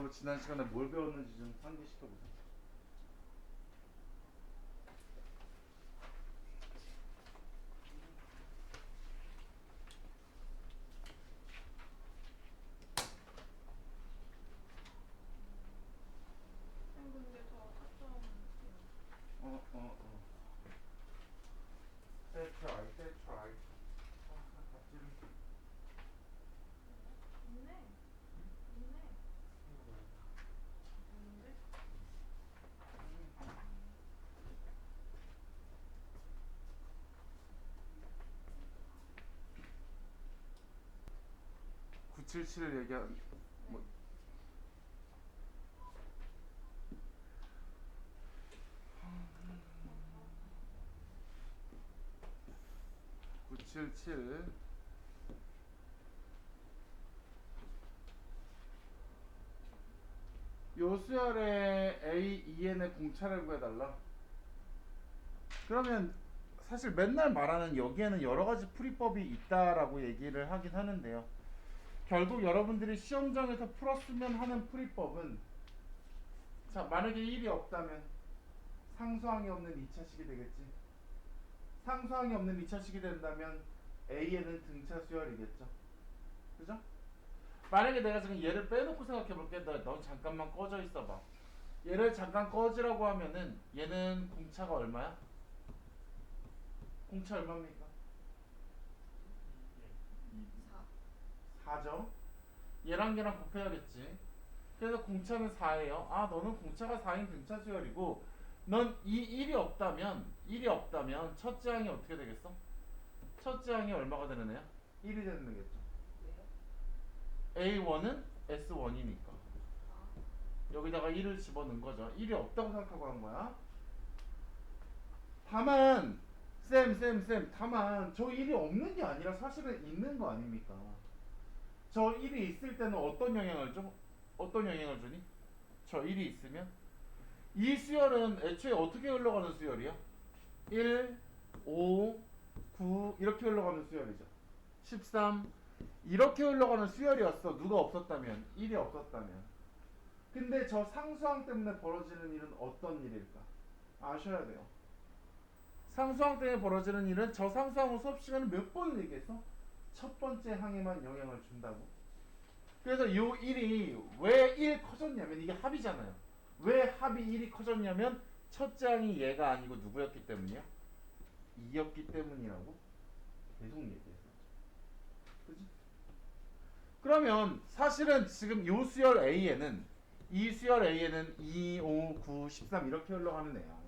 너 지난 시간에 뭘 배웠는지 좀 상기시켜보자. 근데 저 초점 어. That's right, that's right. 갑자기. 있네. 있네. 있는데? 977 얘기한 뭐977 요 수열의 A, EN의 공차를 구해달라. 그러면 사실 맨날 말하는 여기에는 여러 가지 풀이법이 있다라고 얘기를 하긴 하는데요. 결국 여러분들이 시험장에서 풀었으면 하는 풀이법은, 자, 만약에 1이 없다면 상수항이 없는 2차식이 되겠지. 상수항이 없는 2차식이 된다면 A에는 등차 수열이겠죠. 그죠? 만약에 내가 지금 얘를 빼놓고 생각해볼게. 넌 잠깐만 꺼져 있어봐. 얘를 잠깐 꺼지라고 하면은 얘는 공차가 얼마야? 공차 얼마입니까? 4. 4죠. 얘랑 얘랑 곱해야겠지. 그래서 공차는 4예요. 아, 너는 공차가 4인 등차 수열이고, 넌 이 1이 없다면 첫째 항이 어떻게 되겠어? 첫째 항이 얼마가 되는 애야? 1이 되는 애겠죠. 왜요? A1은 S1이니까 아. 여기다가 1을 집어넣은 거죠. 1이 없다고 생각하고 한 거야. 다만 다만 저 1이 없는 게 아니라 사실은 있는 거 아닙니까? 저 1이 있을 때는 어떤 영향을 줘? 어떤 영향을 주니? 저 1이 있으면 이 수열은 애초에 어떻게 흘러가는 수열이야? 1, 5, 9 이렇게 흘러가는 수열이죠. 13 이렇게 흘러가는 수열이었어. 누가 없었다면, 1이 없었다면. 근데 저 상수항 때문에 벌어지는 일은 어떤 일일까? 아셔야 돼요. 상수항 때문에 벌어지는 일은 저 상수항을 수업 시간에 몇 번을 얘기했어? 첫 번째 항에만 영향을 준다고. 그래서 요 1이 왜 1 커졌냐면, 이게 합이잖아요. 왜 합이 1이 커졌냐면 첫째 항이 얘가 아니고 누구였기 때문이야? 2였기 때문이라고 계속 얘기했어. 그지? 그러면 사실은 지금 요 수열 A에는, 이 수열 A에는 2, 5, 9, 13 이렇게 흘러가는 애야.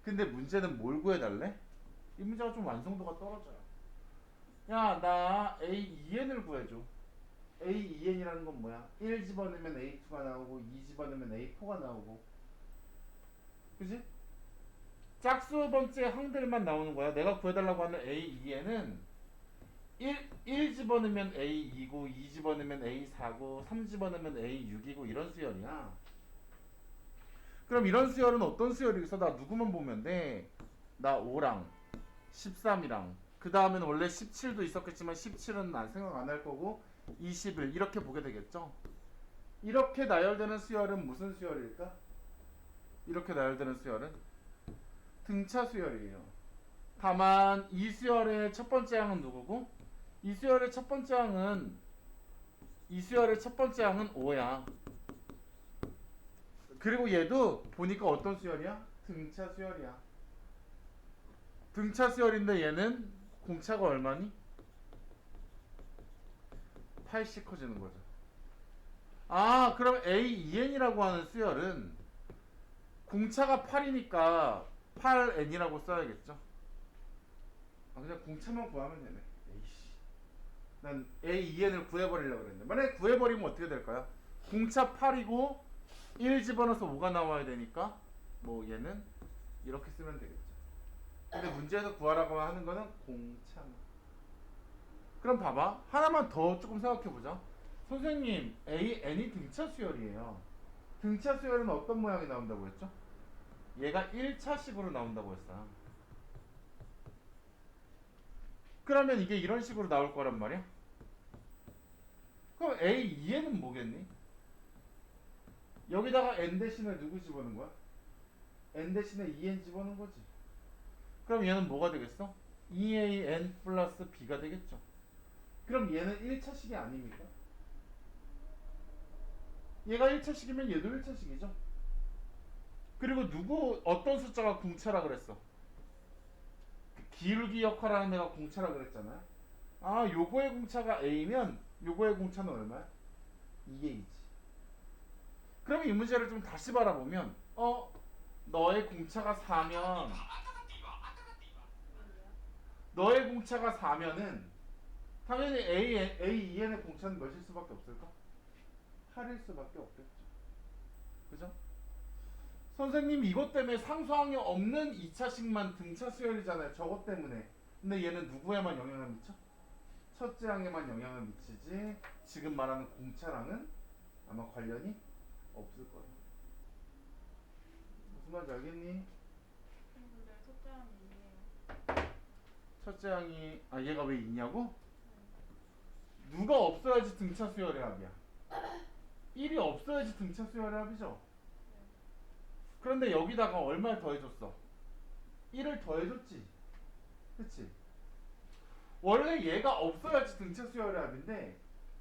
근데 문제는 뭘 구해달래? 이 문제가 좀 완성도가 떨어져요. 야, 나 A2N을 구해줘. A2N이라는 건 뭐야? 1 집어넣으면 A2가 나오고 2 집어넣으면 A4가 나오고, 그지? 짝수 번째 항들만 나오는 거야. 내가 구해달라고 하는 A2N은 1 집어넣으면 A2고 2 집어넣으면 A4고 3 집어넣으면 A6이고 이런 수열이야. 그럼 이런 수열은 어떤 수열이겠어? 나 누구만 보면 돼? 나 5랑 13이랑 그 다음에는 원래 17도 있었겠지만 17은 난 생각 안 할 거고 21 이렇게 보게 되겠죠? 이렇게 나열되는 수열은 무슨 수열일까? 이렇게 나열되는 수열은 등차 수열이에요. 다만 이 수열의 첫 번째 항은 누구고? 이 수열의 첫 번째 항은 5야. 그리고 얘도 보니까 어떤 수열이야? 등차 수열이야. 등차 수열인데 얘는 공차가 얼마니? 8씩 커지는 거죠. 아, 그럼 A2N이라고 하는 수열은 공차가 8이니까 8N이라고 써야겠죠. 아, 그냥 공차만 구하면 되네. 에이씨. 난 A2N을 구해버리려고 그랬는데, 만약에 구해버리면 어떻게 될까요? 공차 8이고 1 집어넣어서 5가 나와야 되니까 뭐 얘는 이렇게 쓰면 되겠죠. 근데 문제에서 구하라고 하는 거는 공차만. 그럼 봐봐. 하나만 더 조금 생각해보자. 선생님, AN이 등차 수열이에요. 등차 수열은 어떤 모양이 나온다고 했죠? 얘가 1차식으로 나온다고 했어. 그러면 이게 이런 식으로 나올 거란 말이야? 그럼 A2N은 뭐겠니? 여기다가 n 대신에 누구 집어넣은 거야? n 대신에 2n 집어넣은 거지. 그럼 얘는 뭐가 되겠어? 2an 플러스 b가 되겠죠. 그럼 얘는 1차식이 아닙니까? 얘가 1차식이면 얘도 1차식이죠. 그리고 누구 어떤 숫자가 궁차라 그랬어? 그 기울기 역할하는 애가 궁차라 그랬잖아요. 아, 요거의 궁차가 a면 요거의 궁차는 얼마야? 2a지. 그럼 이 문제를 좀 다시 바라보면 너의 궁차가 4면 너의 공차가 4면은 당연히 A2N의 공차는 몇일 수밖에 없을까? 8일 수밖에 없겠죠. 그죠? 선생님 이것 때문에 상수항이 없는 2차식만 등차 수열이잖아요. 저것 때문에. 근데 얘는 누구에만 영향을 미쳐? 첫째 항에만 영향을 미치지 지금 말하는 공차랑은 아마 관련이 없을 거예요. 무슨 말인지 알겠니? 근데 첫째 항이 있네요. 첫째 항이 얘가 왜 있냐고? 누가 없어야지 등차 수열의 합이야. 1이 없어야지 등차 수열의 합이죠. 그런데 여기다가 얼마를 더해줬어? 1을 더해줬지. 그치? 원래 얘가 없어야지 등차 수열의 합인데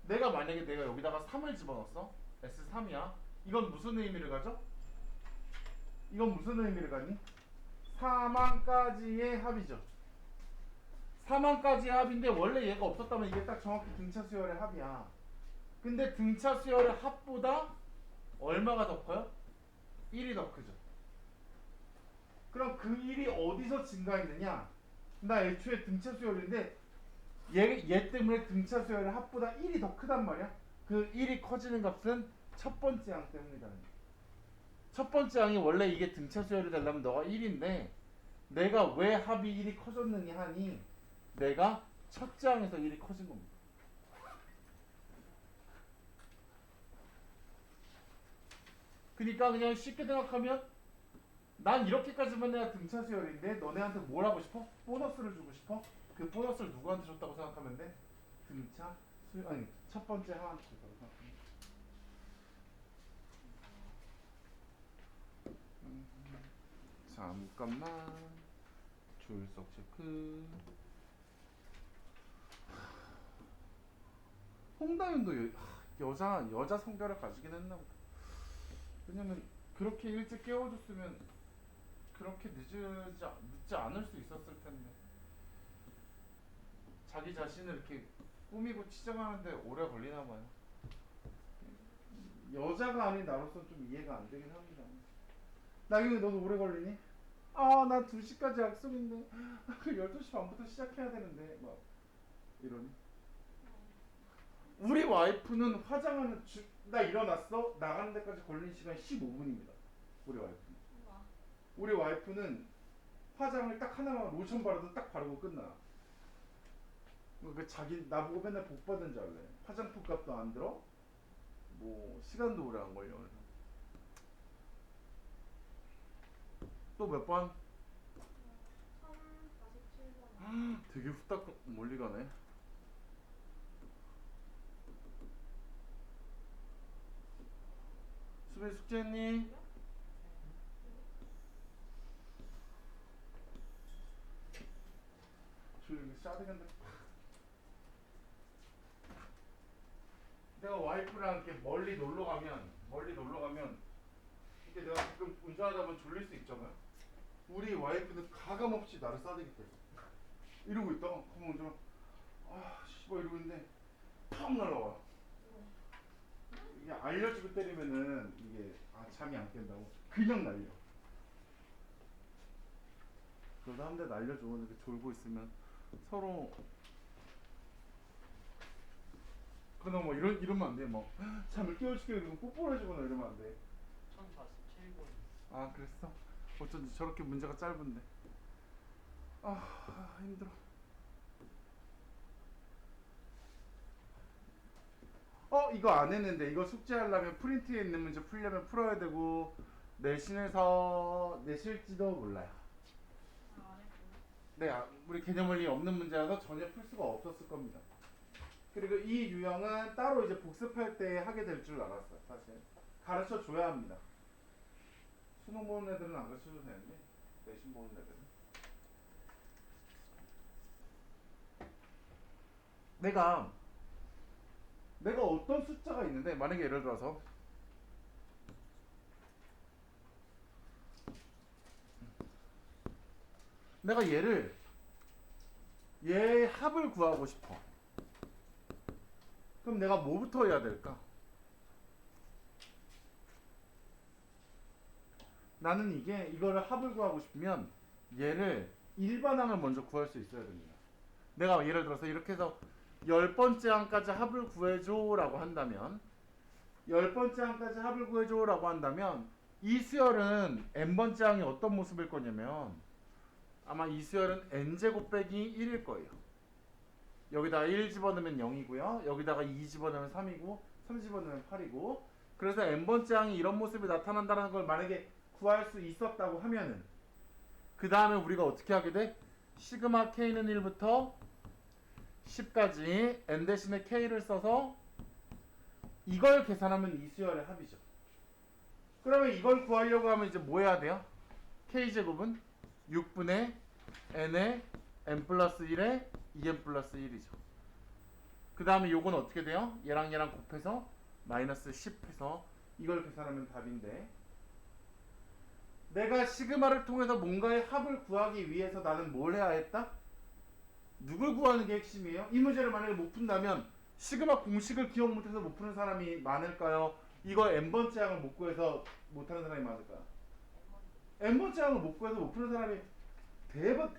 내가 여기다가 3을 집어넣었어. S3이야. 이건 무슨 의미를 가져? 이건 무슨 의미를 가니? 4만까지의 합이죠. 4만까지의 합인데 원래 얘가 없었다면 이게 딱 정확히 등차 수열의 합이야. 근데 등차 수열의 합보다 얼마가 더 커요? 1이 더 크죠. 그럼 그 1이 어디서 증가했느냐? 나 애초에 등차 수열인데 얘 때문에 등차 수열의 합보다 1이 더 크단 말이야. 그 1이 커지는 값은 첫 번째 항 때문이다. 첫 번째 항이 원래 이게 등차 수열이 되려면 너가 1인데 내가 왜 합이 1이 커졌느냐 하니 내가 첫째 항에서 1이 커진 겁니다. 그러니까 그냥 쉽게 생각하면 난 이렇게까지만 내가 등차 수열인데 너네한테 뭘 하고 싶어? 보너스를 주고 싶어? 그 보너스를 누구한테 줬다고 생각하면 돼? 등차 수열 아니 첫 번째 항한테 줬다고 생각하면 돼. 잠깐만 출석 체크. 홍다윤도 여자 성별을 가지긴 했나 보다. 왜냐면 그렇게 일찍 깨워줬으면 그렇게 늦지 않을 수 있었을 텐데 자기 자신을 이렇게 꾸미고 치장하는데 오래 걸리나 봐요. 여자가 아닌 나로서 좀 이해가 안 되긴 합니다. 나경이 너도 오래 걸리니? 나 2시까지 약속인데 12시 반부터 시작해야 되는데 막 이러니. 우리 와이프는 화장하는 나 일어났어? 나가는 데까지 걸리는 시간이 15분입니다. 우리 와이프는. 우와. 우리 와이프는 화장을 딱 하나만 로션 바르도 딱 바르고 끝나. 그 자기 나보고 맨날 복 받은 줄 알래. 화장품 값도 안 들어. 뭐 시간도 오래 안 걸려. 또 몇 번? 347번. 되게 후딱 멀리 가네. 수빈 숙제했니? 조용히 싸대겠네. 내가 와이프랑 이렇게 멀리 놀러 가면 이게 내가 가끔 운전하다 보면 졸릴 수 있잖아요. 우리 와이프는 가감없이 나를 싸대기 때려. 이러고 있다가 가만 운전 씨발 이러고 있는데 팍 날라와. 이게 알려주고 때리면은 이게 잠이 안 깬다고 그냥 날려. 그러다 한 대 날려줘. 이렇게 졸고 있으면 서로 그냥 뭐 이러면 안 돼. 뭐 잠을 깨워주게 그러면 뽀뽀를 해주거나 이러면 안 돼. 1047번. 그랬어? 어쩐지 저렇게 문제가 짧은데. 힘들어. 이거 안 했는데 이거 숙제하려면 프린트에 있는 문제 풀려면 풀어야 되고 내신에서 내실지도 몰라요. 안 했고요. 네, 우리 개념원리 없는 문제라서 전혀 풀 수가 없었을 겁니다. 그리고 이 유형은 따로 이제 복습할 때 하게 될 줄 알았어요. 사실 가르쳐 줘야 합니다. 수능 보는 애들은 안 가르쳐줘도 되는데 내신 보는 애들은 내가 어떤 숫자가 있는데 만약에 예를 들어서 내가 얘의 합을 구하고 싶어. 그럼 내가 뭐부터 해야 될까? 나는 이거를 합을 구하고 싶으면 얘를 일반항을 먼저 구할 수 있어야 됩니다. 내가 예를 들어서 이렇게 해서 10번째 항까지 합을 구해줘 라고 한다면 10번째 항까지 합을 구해줘 라고 한다면 이 수열은 n번째 항이 어떤 모습일 거냐면 아마 이 수열은 n제곱 빼기 1일 거예요. 여기다가 1 집어넣으면 0이고요. 여기다가 2 집어넣으면 3이고 3 집어넣으면 8이고 그래서 n번째 항이 이런 모습이 나타난다는 걸 만약에 구할 수 있었다고 하면은 그 다음에 우리가 어떻게 하게 돼? 시그마 k는 1부터 10까지 n 대신에 k를 써서 이걸 계산하면 이 수열의 합이죠. 그러면 이걸 구하려고 하면 이제 뭐 해야 돼요? k제곱은 6분의 n의 n 플러스 1에 2n 플러스 1이죠. 그 다음에 요건 어떻게 돼요? 얘랑 얘랑 곱해서 마이너스 10 해서 이걸 계산하면 답인데 내가 시그마를 통해서 뭔가의 합을 구하기 위해서 나는 뭘 해야 했다? 누굴 구하는 게 핵심이에요? 이 문제를 만약에 못 푼다면 시그마 공식을 기억 못해서 못 푸는 사람이 많을까요? 이거 n번째 항을 못 구해서 못하는 사람이 많을까요? n번째 항을 못 구해서 못 푸는 사람이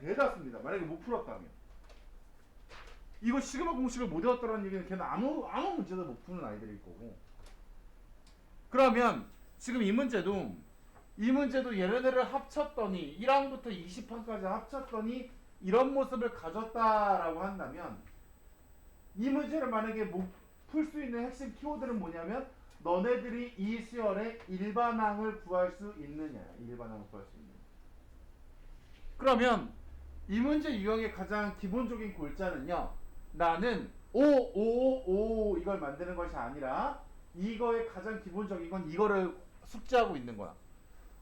대다수입니다. 만약에 못 풀었다면 이거 시그마 공식을 못 외웠다는 얘기는 걔는 아무 문제도 못 푸는 아이들일 거고 그러면 지금 이 문제도 얘네들을 합쳤더니 1항부터 20항까지 합쳤더니 이런 모습을 가졌다라고 한다면 이 문제를 만약에 풀 수 있는 핵심 키워드는 뭐냐면 너네들이 이 수열의 일반항을 구할 수 있느냐 일반항을 구할 수 있느냐 그러면 이 문제 유형의 가장 기본적인 골자는요 나는 5 이걸 만드는 것이 아니라 이거의 가장 기본적인 건 이거를 숙지하고 있는 거야.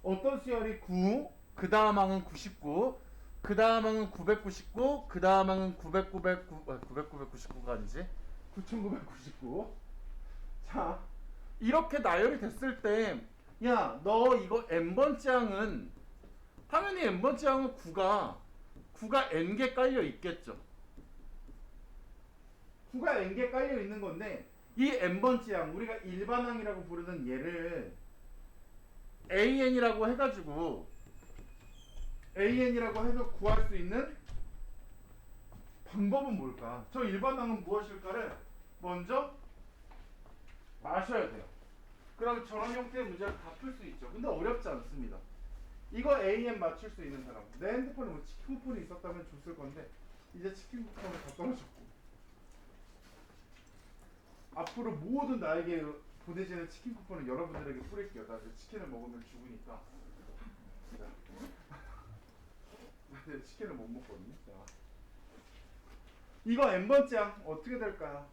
어떤 수열이 9, 그 다음 항은 99, 그 다음 항은 999, 그 다음 항은 999가 아니지? 9999. 자, 이렇게 나열이 됐을 때, 야, 너 이거 n번째 항은, 당연히 n번째 항은 9가 n개 깔려 있겠죠. 9가 n개 깔려 있는 건데, 이 n번째 항, 우리가 일반항이라고 부르는 얘를 an이라고 해가지고 해서 구할 수 있는 방법은 뭘까? 저 일반항은 무엇일까를 먼저 마셔야 돼요. 그럼 저런 형태의 문제를 다 풀 수 있죠. 근데 어렵지 않습니다. 이거 an 맞출 수 있는 사람. 내 핸드폰에 뭐 치킨 쿠폰이 있었다면 줬을 건데 이제 치킨 쿠폰을 다 떨어졌고 앞으로 모든 나에게 보내지는 치킨 쿠폰을 여러분들에게 뿌릴게요. 나 이제 치킨을 먹으면 죽으니까. 나 치킨을 못 먹거든요. 자. 이거 n번째 항 어떻게 될까요?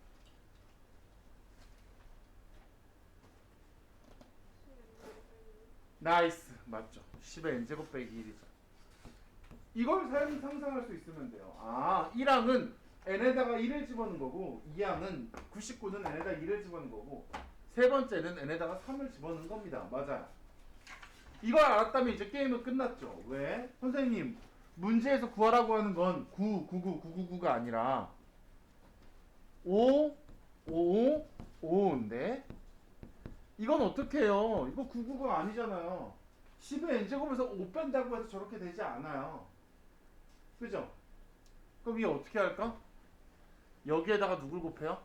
나이스 맞죠. 10의 n제곱 빼기 1이죠. 이걸 상상할 수 있으면 돼요. 아 1항은 n에다가 1을 집어넣은 거고 2항은 99는 n에다 1을 집어넣은 거고 세 번째는 n에다가 3을 집어넣은 겁니다. 맞아요. 이걸 알았다면 이제 게임은 끝났죠. 왜? 선생님 문제에서 구하라고 하는 건 999가 아니라 5 5인데 이건 어떻게 해요? 이거 99가 아니잖아요. 10의 n제곱에서 5 뺀다고 해서 저렇게 되지 않아요. 그죠? 그럼 이게 어떻게 할까? 여기에다가 누굴 곱해요?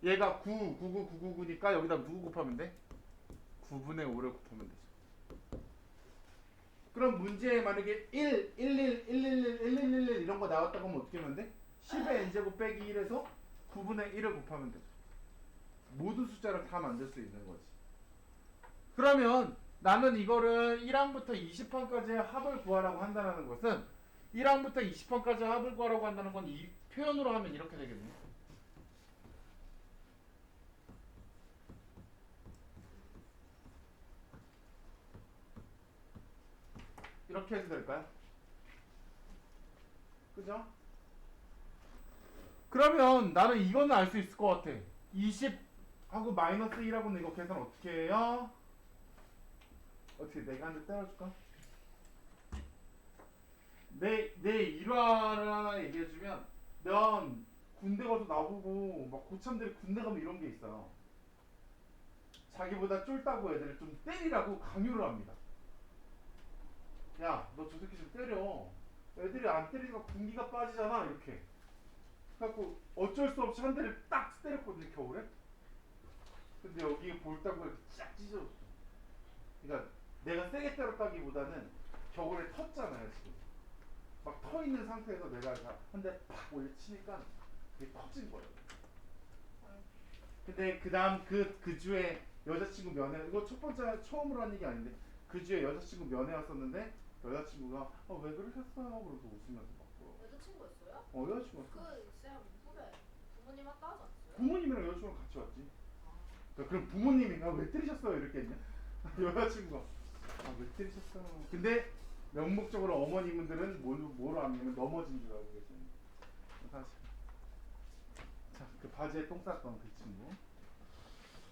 얘가 99999니까 여기다 누구 곱하면 돼? 9분의 5를 곱하면 되죠. 그럼 문제에 만약에 1, 11, 111, 1111 이런 거 나왔다고 하면 어떻게 하면 돼? 10의 n제곱 빼기 1에서 9분의 1을 곱하면 되죠. 모든 숫자를 다 만들 수 있는 거지. 그러면 나는 이거를 1항부터 20항까지의 합을 구하라고 한다는 것은 1항부터 20항까지 합을 구하라고 한다는 건 이 표현으로 하면 이렇게 되겠네. 이렇게 해도 될까요? 그죠? 그러면 나는 이거는 알 수 있을 것 같아. 20하고 마이너스 1하고는 이거 계산 어떻게 해요? 어떻게 내가 한 대 때려줄까? 내 일화를 하나 얘기해주면 넌 군대 가서 나보고 막 고참들이 군대 가면 이런 게 있어요. 자기보다 쫄다고 애들을 좀 때리라고 강요를 합니다. 야, 너 저 새끼 좀 때려. 애들이 안 때리니까 군기가 빠지잖아. 이렇게. 그래갖고 어쩔 수 없이 한 대를 딱 때렸거든요, 겨울에. 근데 여기에 볼따구가 이렇게 쫙 찢어졌어. 그러니까 내가 세게 때렸다기보다는 겨울에 텄잖아요, 지금. 막 터 있는 상태에서 내가 한 대 팍 올려치니까 그게 터진 거예요. 근데 그 다음 그 주에 여자친구 면회, 이거 첫 번째 처음으로 한 얘기 아닌데 그 주에 여자친구 면회 왔었는데 여자친구가 왜 그러셨어요? 그러면서 웃으면서 막 여자친구였어요? 여자친구였어. 쌤 후배 부모님 왔다 하지 않았어요? 부모님이랑 여자친구랑 같이 왔지. 그럼 부모님이 왜 때리셨어요? 이렇게 했냐? 여자친구가 왜 때리셨어요? 근데 명목적으로 어머님들은 뭐로 하냐면 넘어진 줄 알고 계세요. 사실. 자, 그 바지에 똥 쌌던 그 친구.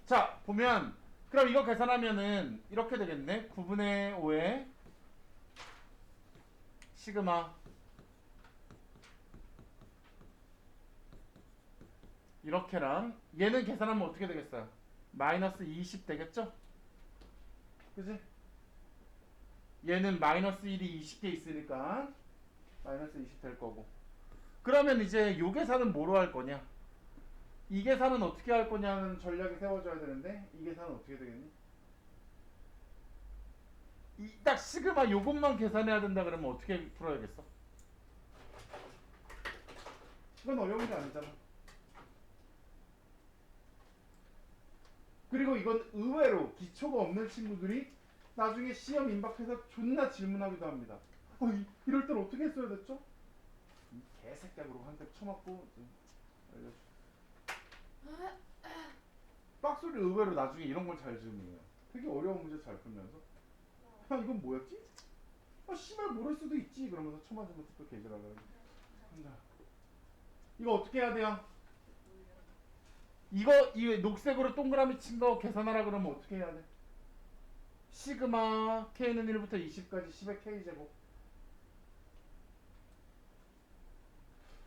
자, 보면 그럼 이거 계산하면은 이렇게 되겠네. 9분의 5에 시그마 이렇게랑 얘는 계산하면 어떻게 되겠어요? 마이너스 20 되겠죠? 그지? 얘는 마이너스 1이 20개 있으니까 마이너스 20 될 거고. 그러면 이제 요 계산은 뭐로 할 거냐? 이 계산은 어떻게 할 거냐는 전략이 세워져야 되는데 이 계산은 어떻게 되겠니? 이 딱 시그마 요것만 계산해야 된다 그러면 어떻게 풀어야겠어? 이건 어려운 게 아니잖아. 그리고 이건 의외로 기초가 없는 친구들이 나중에 시험 임박해서 존나 질문하기도 합니다. 이럴 땐 어떻게 했어야 됐죠? 이 개새끼야 그러고 한 대 쳐맞고 알려줘. 빡소리 의외로 나중에 이런 걸 잘 질문해요. 되게 어려운 문제 잘 풀면서 이건 뭐였지? 씨발 모를 수도 있지 그러면서 쳐맞으면 또 개질하려고 한다. 이거 어떻게 해야 돼요? 이 녹색으로 동그라미 친 거 계산하라 그러면 어떻게 해야 돼? 시그마 k는 1부터 20까지 10의 k제곱.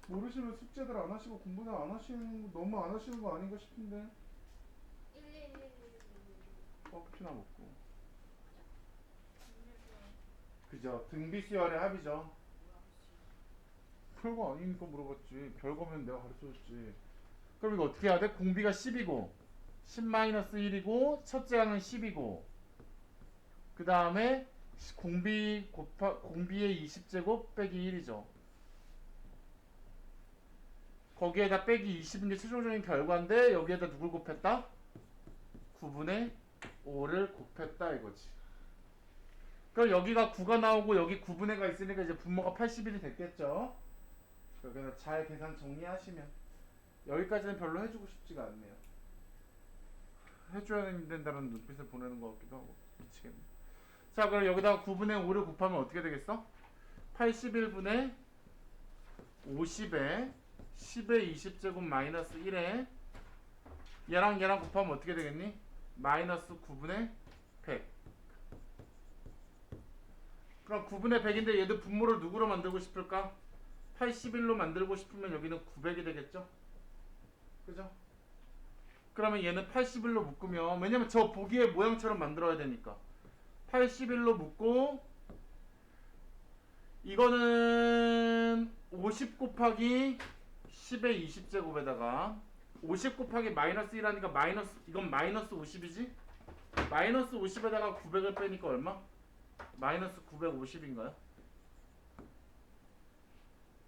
모르시면 숙제들 안 하시고 공부는 안 하시는 너무 안 하시는 거 아닌가 싶은데. 11111 커피나 먹고. 그죠? 등비수열의 합이죠. 별거 아니니까 물어봤지. 별거면 내가 가르쳐줬지. 그럼 이거 어떻게 해야 돼? 공비가 10이고 10-1이고 첫째 항은 10이고 그 다음에 공비의 20제곱 빼기 1이죠. 거기에다 빼기 20인 게 최종적인 결과인데 여기에다 누굴 곱했다? 9분의 5를 곱했다 이거지. 그럼 여기가 9가 나오고 여기 9분의가 있으니까 이제 분모가 81이 됐겠죠. 그래서 잘 계산 정리하시면 여기까지는 별로 해주고 싶지가 않네요. 해줘야 된다는 눈빛을 보내는 것 같기도 하고 미치겠네. 자 그럼 여기다가 9분의 5를 곱하면 어떻게 되겠어? 81분의 50에 10의 20제곱 마이너스 1에 얘랑 곱하면 어떻게 되겠니? 마이너스 9분의 100. 그럼 9분의 100인데 얘도 분모를 누구로 만들고 싶을까? 81로 만들고 싶으면 여기는 900이 되겠죠? 그죠? 그러면 얘는 81로 묶으면 왜냐면 저 보기의 모양처럼 만들어야 되니까 81로 묶고 이거는 50 곱하기 10의 20제곱에다가 50 곱하기 마이너스 1하니까 이건 마이너스 50이지? 마이너스 50에다가 900을 빼니까 얼마? 마이너스 950인가요?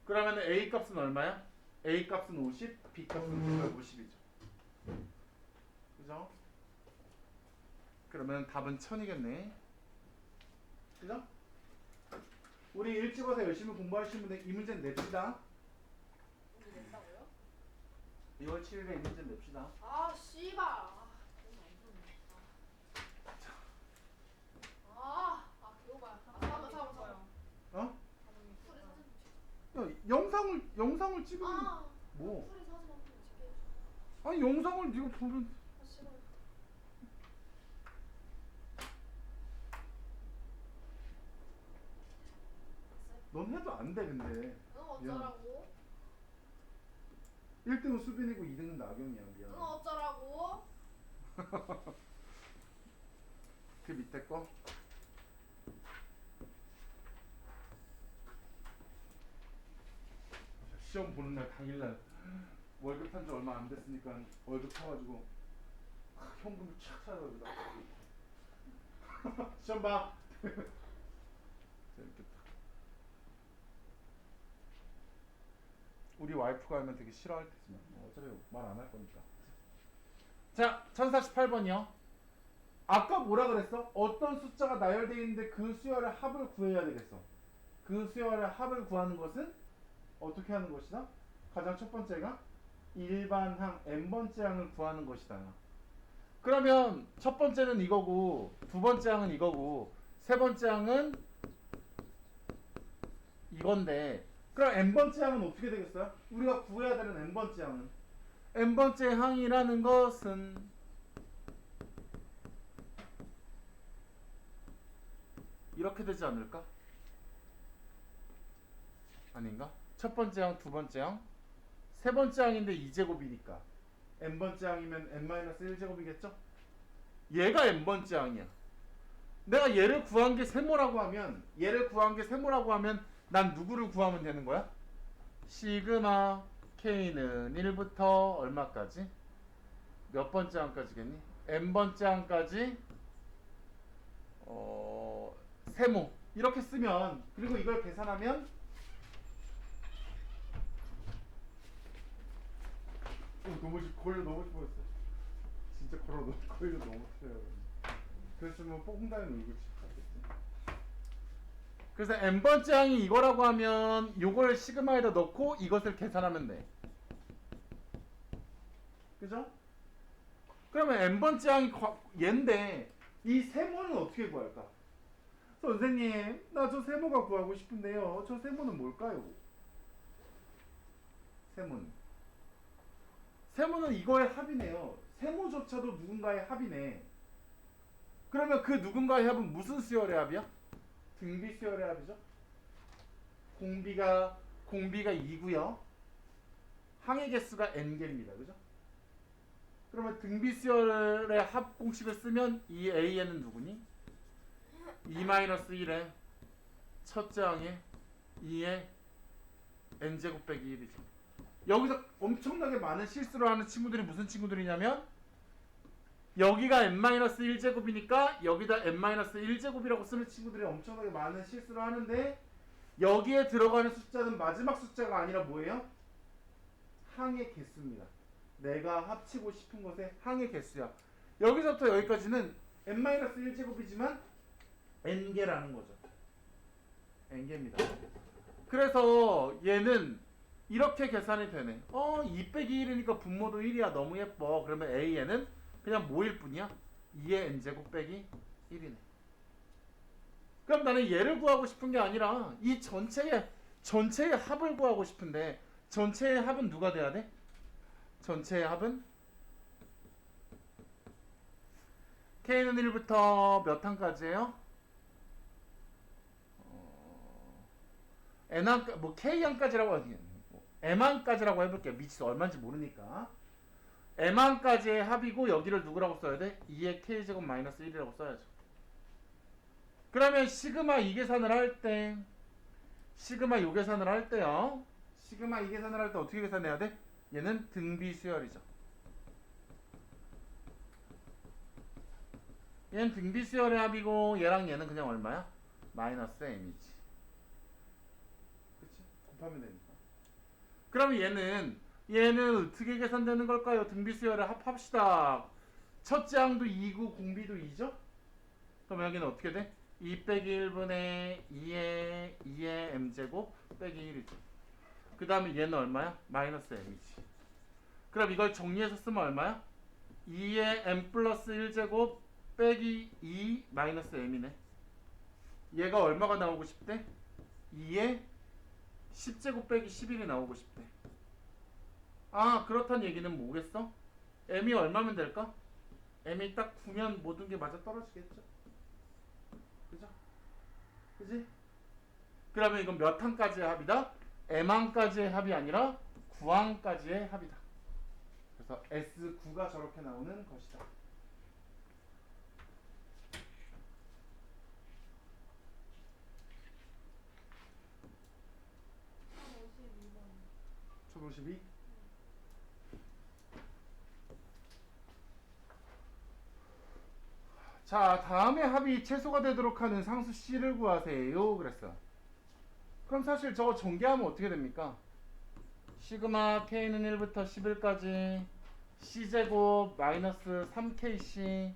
그러면 A 값은 얼마야? A 값은 50, B 값은 950이죠. 그죠? 그러면 답은 1000이겠네. 그죠? 우리 일찍 와서 열심히 공부하시는 분들 이 문제는 냅시다. 우리 낸다고요? 2월 7일에 이 문제는 냅시다. 아 씨발 개오바야. 4번 영상을 찍으면 아, 뭐? 풀이 사진 한 번 찍게 해줘. 아니 영상을 네가 보면 아, 싫어. 넌 해도 안 돼 근데. 응, 어쩌라고? 1등은 수빈이고 2등은 나경이야. 미안. 응, 어쩌라고? 그 밑에 거. 시험 보는 날 당일날 월급 탄 지 얼마 안 됐으니까 월급 타가지고 현금을 촥 사가지고 시험 봐. 재밌겠다. 우리 와이프가 하면 되게 싫어할 테지만 어차피 말 안 할 거니까. 자, 1048번이요. 아까 뭐라 그랬어? 어떤 숫자가 나열되어 있는데 그 수열의 합을 구해야 되겠어. 그 수열의 합을 구하는 것은 어떻게 하는 것이다? 가장 첫 번째가 일반항 n번째 항을 구하는 것이다. 그러면 첫 번째는 이거고 두 번째 항은 이거고 세 번째 항은 이건데 그럼 n번째 항은 어떻게 되겠어요? 우리가 구해야 되는 n번째 항은 n번째 항이라는 것은 이렇게 되지 않을까? 아닌가? 첫 번째 항, 두 번째 항, 세 번째 항인데 2제곱이니까 n번째 항이면 n-1제곱이겠죠? 얘가 n번째 항이야. 내가 얘를 구한 게 세모라고 하면 난 누구를 구하면 되는 거야? 시그마 k는 1부터 얼마까지? 몇 번째 항까지겠니? n번째 항까지 세모 이렇게 쓰면 그리고 이걸 계산하면 너무 걸려 너무 싶었어. 진짜 걸려 너무 싫어요. 그랬으면 뽕다리 놀고 싶었겠지. 그래서 n번째 항이 이거라고 하면 요걸 시그마에다 넣고 이것을 계산하면 돼. 그죠? 그러면 n번째 항이 얘인데 이 세모는 어떻게 구할까? 선생님, 나 저 세모가 구하고 싶은데요. 저 세모는 뭘까요? 세모는 이거의 합이네요. 세모조차도 누군가의 합이네. 그러면 그 누군가의 합은 무슨 수열의 합이야? 등비 수열의 합이죠. 공비가 2고요. 항의 개수가 n개입니다. 그죠? 그러면 등비 수열의 합 공식을 쓰면 이 a는 누구니? 2-1의 첫째 항에 2의 n제곱 빼기 1이죠. 여기서 엄청나게 많은 실수를 하는 친구들이 무슨 친구들이냐면 여기가 n-1제곱이니까 여기다 n-1제곱이라고 쓰는 친구들이 엄청나게 많은 실수를 하는데 여기에 들어가는 숫자는 마지막 숫자가 아니라 뭐예요? 항의 개수입니다. 내가 합치고 싶은 것의 항의 개수야. 여기서부터 여기까지는 n-1제곱이지만 n개라는 거죠. n개입니다. 그래서 얘는 이렇게 계산이 되네. 2 빼기 1이니까 분모도 1이야. 너무 예뻐. 그러면 a는 그냥 뭐일 뿐이야? 2의 n제곱 빼기 1이네. 그럼 나는 얘를 구하고 싶은 게 아니라 이 전체의 합을 구하고 싶은데 전체의 합은 누가 돼야 돼? 전체의 합은 k는 1부터 몇 항까지예요? n항 뭐 k항까지라고 하긴 m항까지라고 해볼게요. 미치도 얼마인지 모르니까. m항까지의 합이고 여기를 누구라고 써야 돼? 2의 k제곱 마이너스 1이라고 써야죠. 그러면 시그마 이 계산을 할 때 시그마 이 계산을 할 때요. 시그마 이 계산을 할 때 어떻게 계산해야 돼? 얘는 등비 수열이죠. 얘는 등비 수열의 합이고 얘랑 얘는 그냥 얼마야? 마이너스 m이지. 그치? 곱하면 되니까. 그럼 얘는 어떻게 계산되는 걸까요? 등비수열을 합합시다. 첫째 항도 2고 공비도 2죠? 그럼 여기는 어떻게 돼? 2 빼기 1분의 2의 m제곱 빼기 1이죠. 그 다음에 얘는 얼마야? 마이너스 m이지. 그럼 이걸 정리해서 쓰면 얼마야? 2의 m 플러스 1제곱 빼기 2 마이너스 m이네. 얘가 얼마가 나오고 싶대? 2의 10제곱 빼기 11이 나오고 싶대. 아, 그렇다는 얘기는 뭐겠어? m이 얼마면 될까? m이 딱 9면 모든 게 맞아 떨어지겠죠? 그죠? 그지? 그러면 이건 몇 항까지의 합이다? m항까지의 합이 아니라 9항까지의 합이다. 그래서 S9가 저렇게 나오는 것이다. 한 52번. 1052. 자, 다음에 합이 최소가 되도록 하는 상수 C를 구하세요. 그랬어. 그럼 사실 저거 전개하면 어떻게 됩니까? 시그마 K는 1부터 11까지 C제곱 마이너스 3KC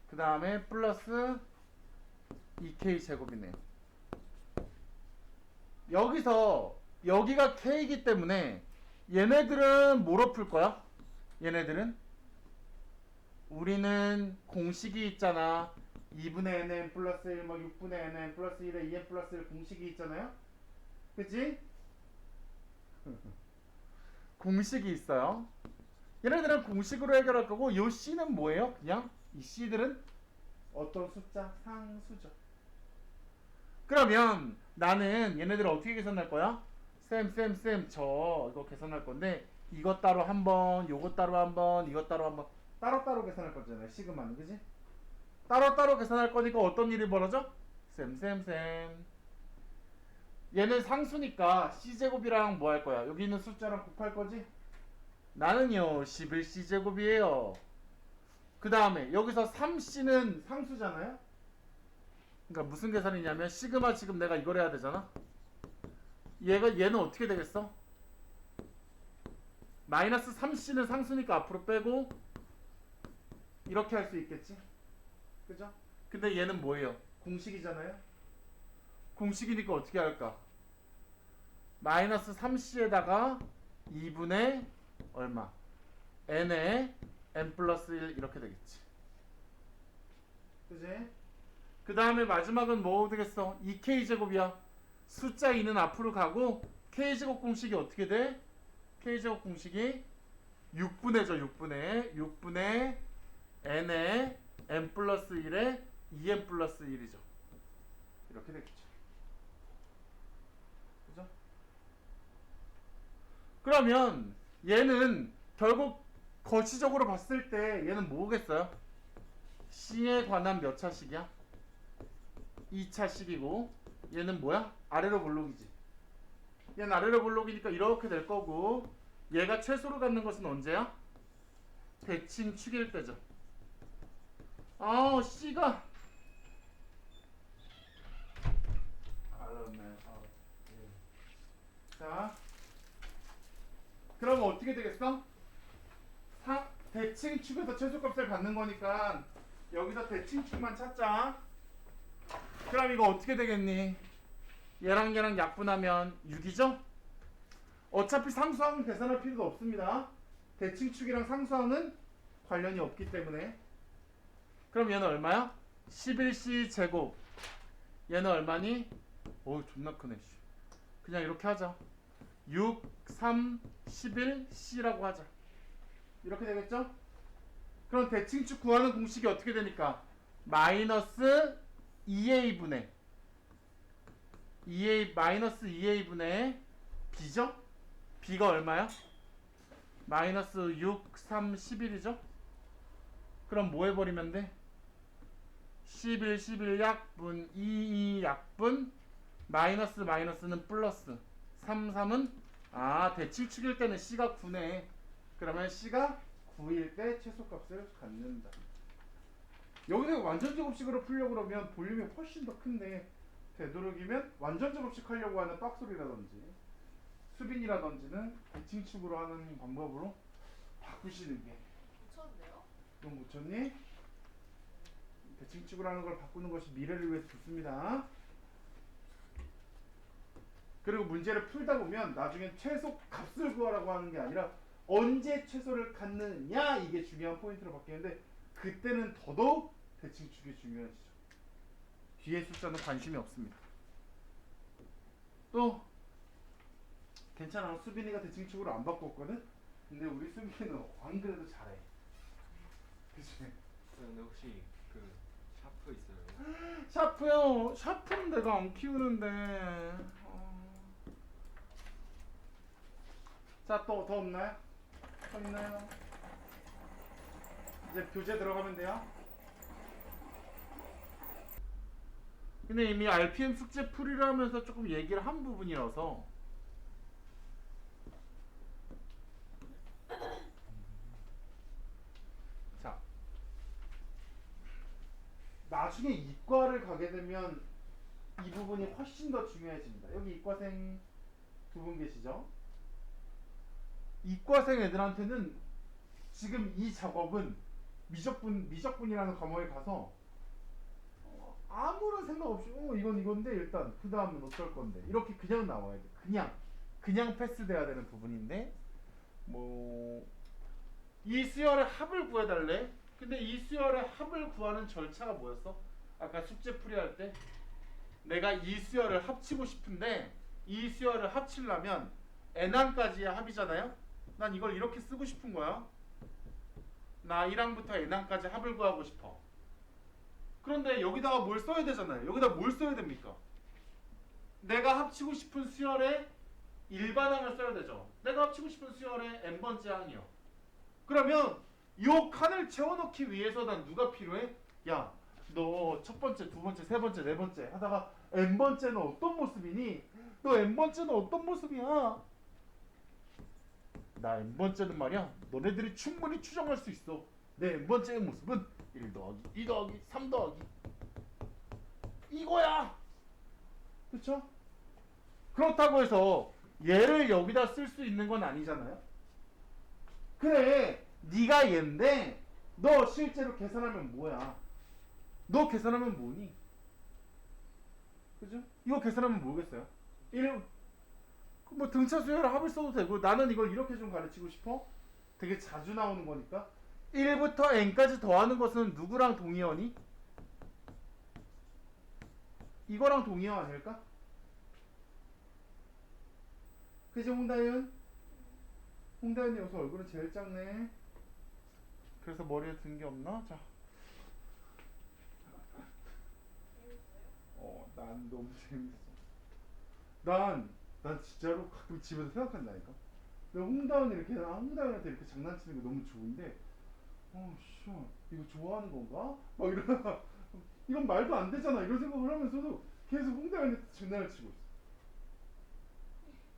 그 다음에 플러스 2K 제곱이네요. 여기서 여기가 K이기 때문에 얘네들은 뭐로 풀 거야? 얘네들은 우리는 공식이 있잖아. 2분의 nn 플러스 1 뭐 6분의 nn 플러스 1에 2n 플러스 1 공식이 있잖아요. 그치? 공식이 있어요. 얘네들은 공식으로 해결할 거고 요 C는 뭐예요? 그냥 이 C들은 어떤 숫자? 상수죠. 그러면 나는 얘네들을 어떻게 계산할 거야? 쌤 저 이거 계산할 건데 이것 따로 한 번, 요것 따로 한 번, 이것 따로 한 번 따로따로 계산할 거잖아요. 시그마는 그지? 따로따로 계산할 거니까 어떤 일이 벌어져? 쌤 얘는 상수니까 C제곱이랑 뭐 할 거야? 여기 있는 숫자랑 곱할 거지? 나는요 11C제곱이에요. 그 다음에 여기서 3C는 상수잖아요? 그러니까 무슨 계산이냐면 시그마 지금 내가 이걸 해야 되잖아. 얘는 어떻게 되겠어? 마이너스 3C는 상수니까 앞으로 빼고 이렇게 할 수 있겠지? 그죠? 근데 얘는 뭐예요? 공식이잖아요? 공식이니까 어떻게 할까? 마이너스 3C에다가 2분의 얼마? n에 n 플러스 1 이렇게 되겠지. 그지? 그 다음에 마지막은 뭐 되겠어? 2K제곱이야. 숫자 2는 앞으로 가고 K제곱 공식이 어떻게 돼? K제곱 공식이 6분의 n에 n 플러스 1에 2n 플러스 1이죠. 이렇게 되겠죠. 그죠? 그러면 얘는 결국 거시적으로 봤을 때 얘는 뭐겠어요? C에 관한 몇 차식이야? 2차식이고 얘는 뭐야? 아래로 볼록이지. 얘는 아래로 볼록이니까 이렇게 될 거고 얘가 최소로 갖는 것은 언제야? 대칭 축일 때죠. C가 자, 그러면 어떻게 되겠어? 대칭축에서 최소값을 갖는 거니까 여기서 대칭축만 찾자. 그럼 이거 어떻게 되겠니? 얘랑 얘랑 약분하면 6이죠? 어차피 상수항은 계산할 필요도 없습니다. 대칭축이랑 상수항은 관련이 없기 때문에. 그럼 얘는 얼마야? 11C 제곱. 얘는 얼마니? 오, 존나 크네. 그냥 이렇게 하자. 6, 3, 11C라고 하자. 이렇게 되겠죠? 그럼 대칭축 구하는 공식이 어떻게 되니까? 마이너스 2A분의 마이너스 2A분의 B죠? B가 얼마야? 마이너스 6, 3, 11이죠? 그럼 뭐 해버리면 돼? 11 약분 2 약분 마이너스 마이너스는 플러스 3, 3은 대칭축일 때는 C가 9네. 그러면 C가 9일 때 최소값을 갖는다. 여기서 완전 제곱식으로 풀려고 그러면 볼륨이 훨씬 더 큰데 되도록이면 완전 제곱식 하려고 하는 빡소리라든지 수빈이라든지는 대칭축으로 하는 방법으로 바꾸시는 게. 붙였는데요? 넌 못 쳤니? 대칭축으로 하는 걸 바꾸는 것이 미래를 위해서 좋습니다. 그리고 문제를 풀다 보면 나중에 최소 값을 구하라고 하는 게 아니라 언제 최소를 갖느냐 이게 중요한 포인트로 바뀌는데 그때는 더더욱 대칭축이 중요해지죠. 뒤에 숫자는 관심이 없습니다. 또 괜찮아. 수빈이가 대칭축으로 안 바꿨거든. 근데 우리 수빈이는 안 그래도 잘해. 그치? 근데 혹시 그 샤프 있어요? 샤프요. 샤프는 내가 안 키우는데. 자, 또 더 없나요? 더 있나요? 이제 교재 들어가면 돼요. 근데 이미 RPM 숙제 풀이를 하면서 조금 얘기를 한 부분이라서 자, 나중에 이과를 가게 되면 이 부분이 훨씬 더 중요해집니다. 여기 이과생 두 분 계시죠? 이과생 애들한테는 지금 이 작업은 미적분이라는 과목에 가서 아무런 생각 없이 이건 이건데 일단 그 다음은 어떨 건데 이렇게 그냥 나와야 돼. 그냥 패스돼야 되는 부분인데 뭐 이 수열의 합을 구해달래. 근데 이 수열의 합을 구하는 절차가 뭐였어? 아까 숙제 풀이할 때 내가 이 수열을 합치고 싶은데 이 수열을 합치려면 n항까지의 합이잖아요. 난 이걸 이렇게 쓰고 싶은 거야. 나 1항부터 n항까지 합을 구하고 싶어. 그런데 여기다가 뭘 써야 되잖아요. 여기다 뭘 써야 됩니까? 내가 합치고 싶은 수열의 일반항을 써야 되죠. 내가 합치고 싶은 수열의 n번째 항이요. 그러면 요 칸을 채워넣기 위해서 난 누가 필요해? 야, 너 첫 번째, 두 번째, 세 번째, 네 번째 하다가 n번째는 어떤 모습이니? 너 n번째는 어떤 모습이야? 나 n번째는 말이야. 너네들이 충분히 추정할 수 있어. 내 n번째의 모습은 1 더하기 2 더하기 3 더하기 이거야. 그쵸? 그렇다고 해서 얘를 여기다 쓸 수 있는 건 아니잖아요. 그래, 네가 얘인데 너 실제로 계산하면 뭐야? 너 계산하면 뭐니? 그죠? 이거 계산하면 뭐겠어요? 1, 뭐 등차 수열의 합을 써도 되고 나는 이걸 이렇게 좀 가르치고 싶어? 되게 자주 나오는 거니까 1부터 n까지 더하는 것은 누구랑 동의어니? 이거랑 동의어 아닐까? 그죠, 홍다윤? 홍다윤이 여기서 얼굴은 제일 작네. 그래서 머리에 든 게 없나? 자, 난 너무 재밌어. 난 진짜로 가끔 집에서 생각한다니까. 내가 홍다윤한테 이렇게 장난치는 게 너무 좋은데, 씨, 이거 좋아하는 건가? 막 이러다가, 이건 말도 안 되잖아. 이런 생각을 하면서도 계속 홍다윤한테 장난을 치고 있어.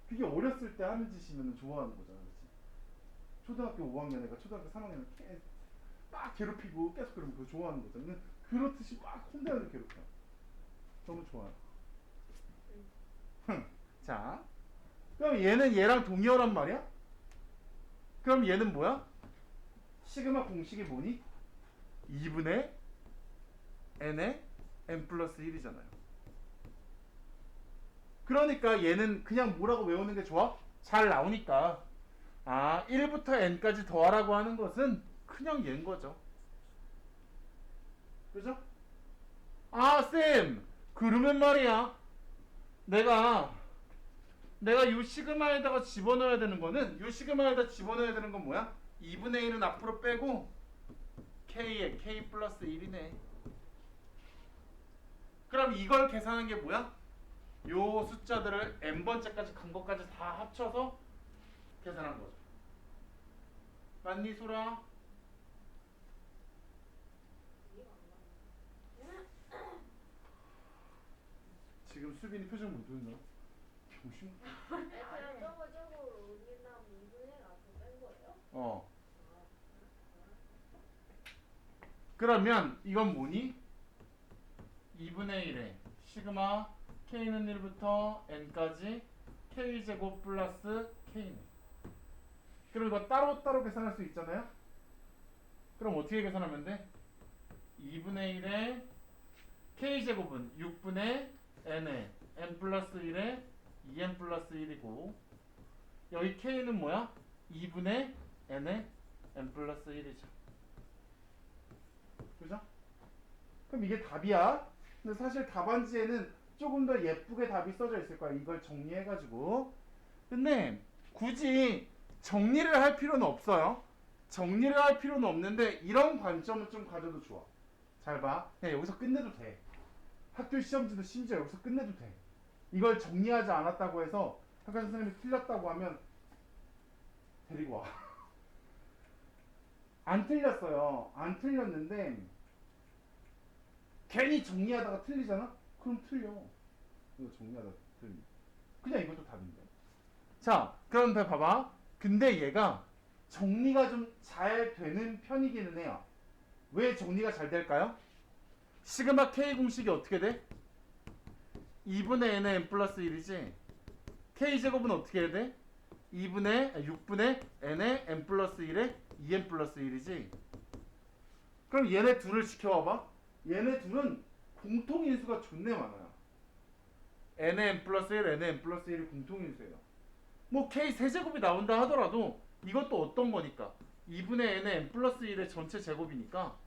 그게 어렸을 때 하는 짓이면 좋아하는 거잖아, 그렇지? 초등학교 5학년 애가 초등학교 3학년을 막 괴롭히고 계속 그러면 그거 좋아하는 거잖아. 그렇듯이 막 홍다윤을 괴롭혀. 너무 좋아요. 자, 그럼 얘는 얘랑 동의어란 말이야? 그럼 얘는 뭐야? 시그마 공식이 뭐니? 2분의 n의 n 플러스 1이잖아요. 그러니까 얘는 그냥 뭐라고 외우는 게 좋아? 잘 나오니까 1부터 n까지 더하라고 하는 것은 그냥 얘인 거죠. 그죠? 쌤! 그러면 말이야 내가 요 시그마에다가 집어넣어야 되는 거는 요 시그마에다 집어넣어야 되는 건 뭐야? 2분의 1은 앞으로 빼고 k에 k 플러스 1이네. 그럼 이걸 계산한 게 뭐야? 요 숫자들을 n번째까지 간 것까지 다 합쳐서 계산한 거죠. 맞니, 소라? 지금 수빈이 표정 못 보였나? 병신? 저거 올린다면 2분의 1 앞으로 뺀 거예요? 그러면 이건 뭐니? 2분의 1에 시그마 k는 1부터 n까지 k제곱 플러스 k네. 그럼 이거 따로따로 계산할 수 있잖아요? 그럼 어떻게 계산하면 돼? 2분의 1에 k제곱은 6분의 n에 n 플러스 1에 2n 플러스 1이고 여기 k는 뭐야? 2분의 n에 n 플러스 1이죠. 그죠? 그럼 이게 답이야. 근데 사실 답안지에는 조금 더 예쁘게 답이 써져 있을 거야. 이걸 정리해가지고 근데 굳이 정리를 할 필요는 없어요. 정리를 할 필요는 없는데 이런 관점은 좀 가져도 좋아. 잘 봐. 그냥 여기서 끝내도 돼. 학교 시험지도 심지어 여기서 끝내도 돼. 이걸 정리하지 않았다고 해서 학교 선생님이 틀렸다고 하면 데리고 와. 안 틀렸어요. 안 틀렸는데 괜히 정리하다가 틀리잖아? 그럼 틀려. 이거 정리하다가 틀려. 그냥 이것도 답인데. 자, 그런데 봐봐. 근데 얘가 정리가 좀 잘 되는 편이기는 해요. 왜 정리가 잘 될까요? 시그마 K 공식이 어떻게 돼? 2분의 n의 n 플러스 1이지. K제곱은 어떻게 해야 돼? 6분의 n의 n 플러스 1에 2n 플러스 1이지. 그럼 얘네 둘을 지켜봐봐. 얘네 둘은 공통인수가 존내 많아요. n의 n 플러스 1, n의 n 플러스 1이 공통인수예요. 뭐 K 세제곱이 나온다 하더라도 이것도 어떤 거니까 2분의 n의 n 플러스 1의 전체 제곱이니까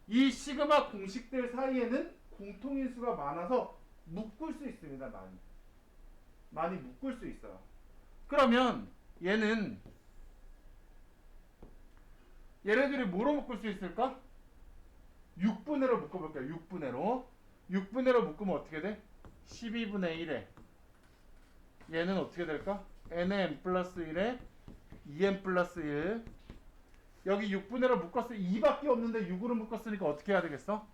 이 시그마 공식들 사이에는 공통인수가 많아서 묶을 수 있습니다. 많이 묶을 수 있어요. 그러면 얘네들이 뭐로 묶을 수 있을까? 6분의로 묶어볼게요. 6분의로 묶으면 어떻게 돼? 12분의 1에 얘는 어떻게 될까? n의 n 플러스 1에 2n 플러스 1. 여기 6분의로 묶었어. 2밖에 없는데 6으로 묶었으니까 어떻게 해야 되겠어?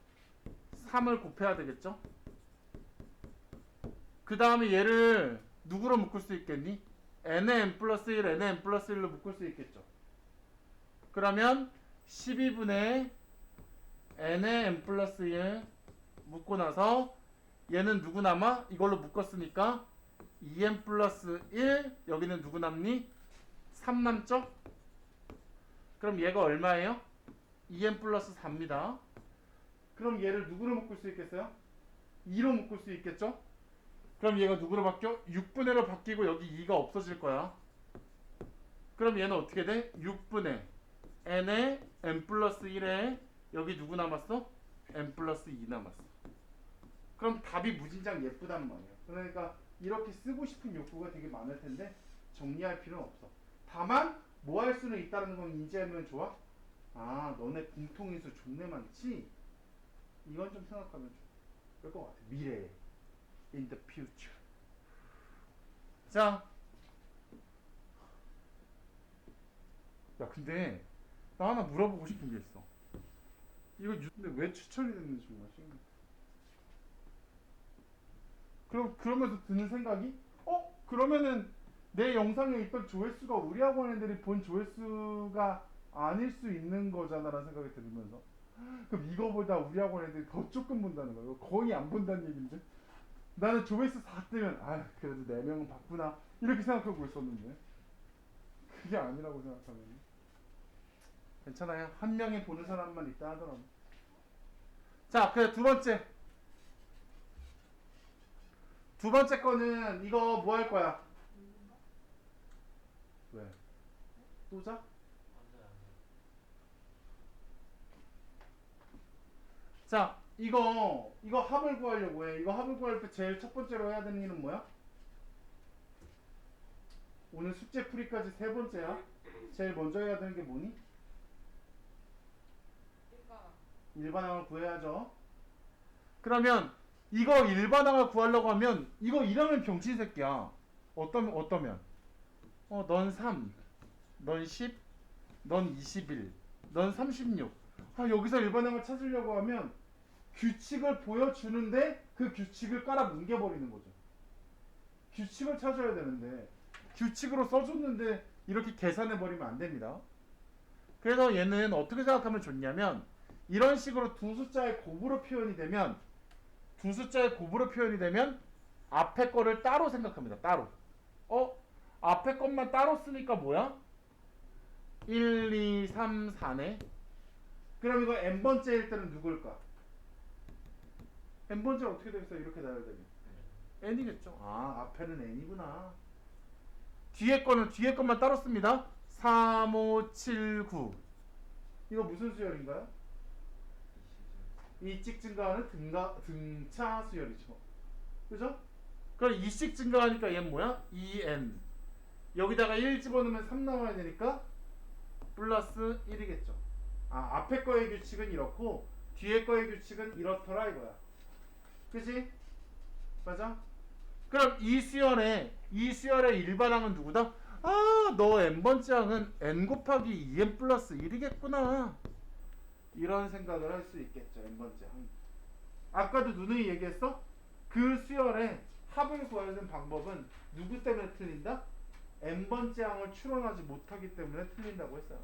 3을 곱해야 되겠죠? 그 다음에 얘를 누구로 묶을 수 있겠니? n의 n 플러스 1, n의 n 플러스 1로 묶을 수 있겠죠. 그러면 12분의 n의 n 플러스 1 묶고 나서 얘는 누구 남아? 이걸로 묶었으니까 2n 플러스 1 여기는 누구 남니? 3 남죠? 그럼 얘가 얼마예요? 2n 플러스 4입니다. 그럼 얘를 누구로 묶을 수 있겠어요? 2로 묶을 수 있겠죠? 그럼 얘가 누구로 바뀌어? 6분의로 바뀌고 여기 2가 없어질 거야. 그럼 얘는 어떻게 돼? 6분의 n의 n 플러스 1에 여기 누구 남았어? n 플러스 2 남았어. 그럼 답이 무진장 예쁘단 말이에요. 그러니까 이렇게 쓰고 싶은 욕구가 되게 많을 텐데 정리할 필요는 없어. 다만 뭐 할 수는 있다는 건 인지하면 좋아? 아, 너네 공통인수 존내 많지? 이건 좀 생각하면 좋을 것 같아. 미래에. In the future. 자. 야, 근데 나 하나 물어보고 싶은 게 있어. 이거 근데 왜 추천이 됐는지 정말 신기해. 그러면서 드는 생각이 그러면은 내 영상에 있던 조회수가 우리 학원 애들이 본 조회수가 아닐 수 있는 거잖아라는 생각이 들면서 그럼 이거보다 우리 학원 애들이 더 조금 본다는 거예요. 거의 안 본다는 얘기인데 나는 조회수 4 뜨면 그래도 4명은 봤구나 이렇게 생각하고 있었는데 그게 아니라고 생각하면 괜찮아요. 한 명이 보는 사람만 있다 하더라고. 자, 그래 두 번째 거는 이거 뭐 할 거야? 왜? 또 자? 자, 이거 합을 구하려고 해. 이거 합을 구할 때 제일 첫 번째로 해야 되는 일은 뭐야? 오늘 숙제 풀이까지 세 번째야. 제일 먼저 해야 되는 게 뭐니? 일반항을 구해야죠. 그러면 이거 일반항을 구하려고 하면 이거 이러면 병신 새끼야. 어떠면? 넌 3, 넌 10, 넌 21, 넌 36. 여기서 일반항을 찾으려고 하면 규칙을 보여주는데 그 규칙을 깔아 뭉개버리는 거죠. 규칙을 찾아야 되는데 규칙으로 써줬는데 이렇게 계산해버리면 안 됩니다. 그래서 얘는 어떻게 생각하면 좋냐면 이런 식으로 두 숫자의 곱으로 표현이 되면 앞에 거를 따로 생각합니다. 따로. 앞에 것만 따로 쓰니까 뭐야? 1, 2, 3, 4네. 그럼 이거 n번째일 때는 누굴까? n번째 어떻게 되겠어요? 이렇게 나와야 되면 n이겠죠. 앞에는 n이구나. 뒤에 것만 따로 씁니다. 3, 5, 7, 9. 이거 무슨 수열인가요? 이씩 증가하는 등차 수열이죠. 그죠? 그럼 이씩 증가하니까 얘는 뭐야? 2n. 여기다가 1 집어넣으면 3 나와야 되니까 플러스 1이겠죠. 아, 앞에 거의 규칙은 이렇고 뒤에 거의 규칙은 이렇더라 이거야. 그치? 맞아? 그럼 이 수열의 일반항은 누구다? 아, 너 n번째 항은 n 곱하기 2n 플러스 1이겠구나. 이런 생각을 할 수 있겠죠. n번째 항. 아까도 누누이 얘기했어? 그 수열의 합을 구하는 방법은 누구 때문에 틀린다? n번째 항을 추론하지 못하기 때문에 틀린다고 했어요.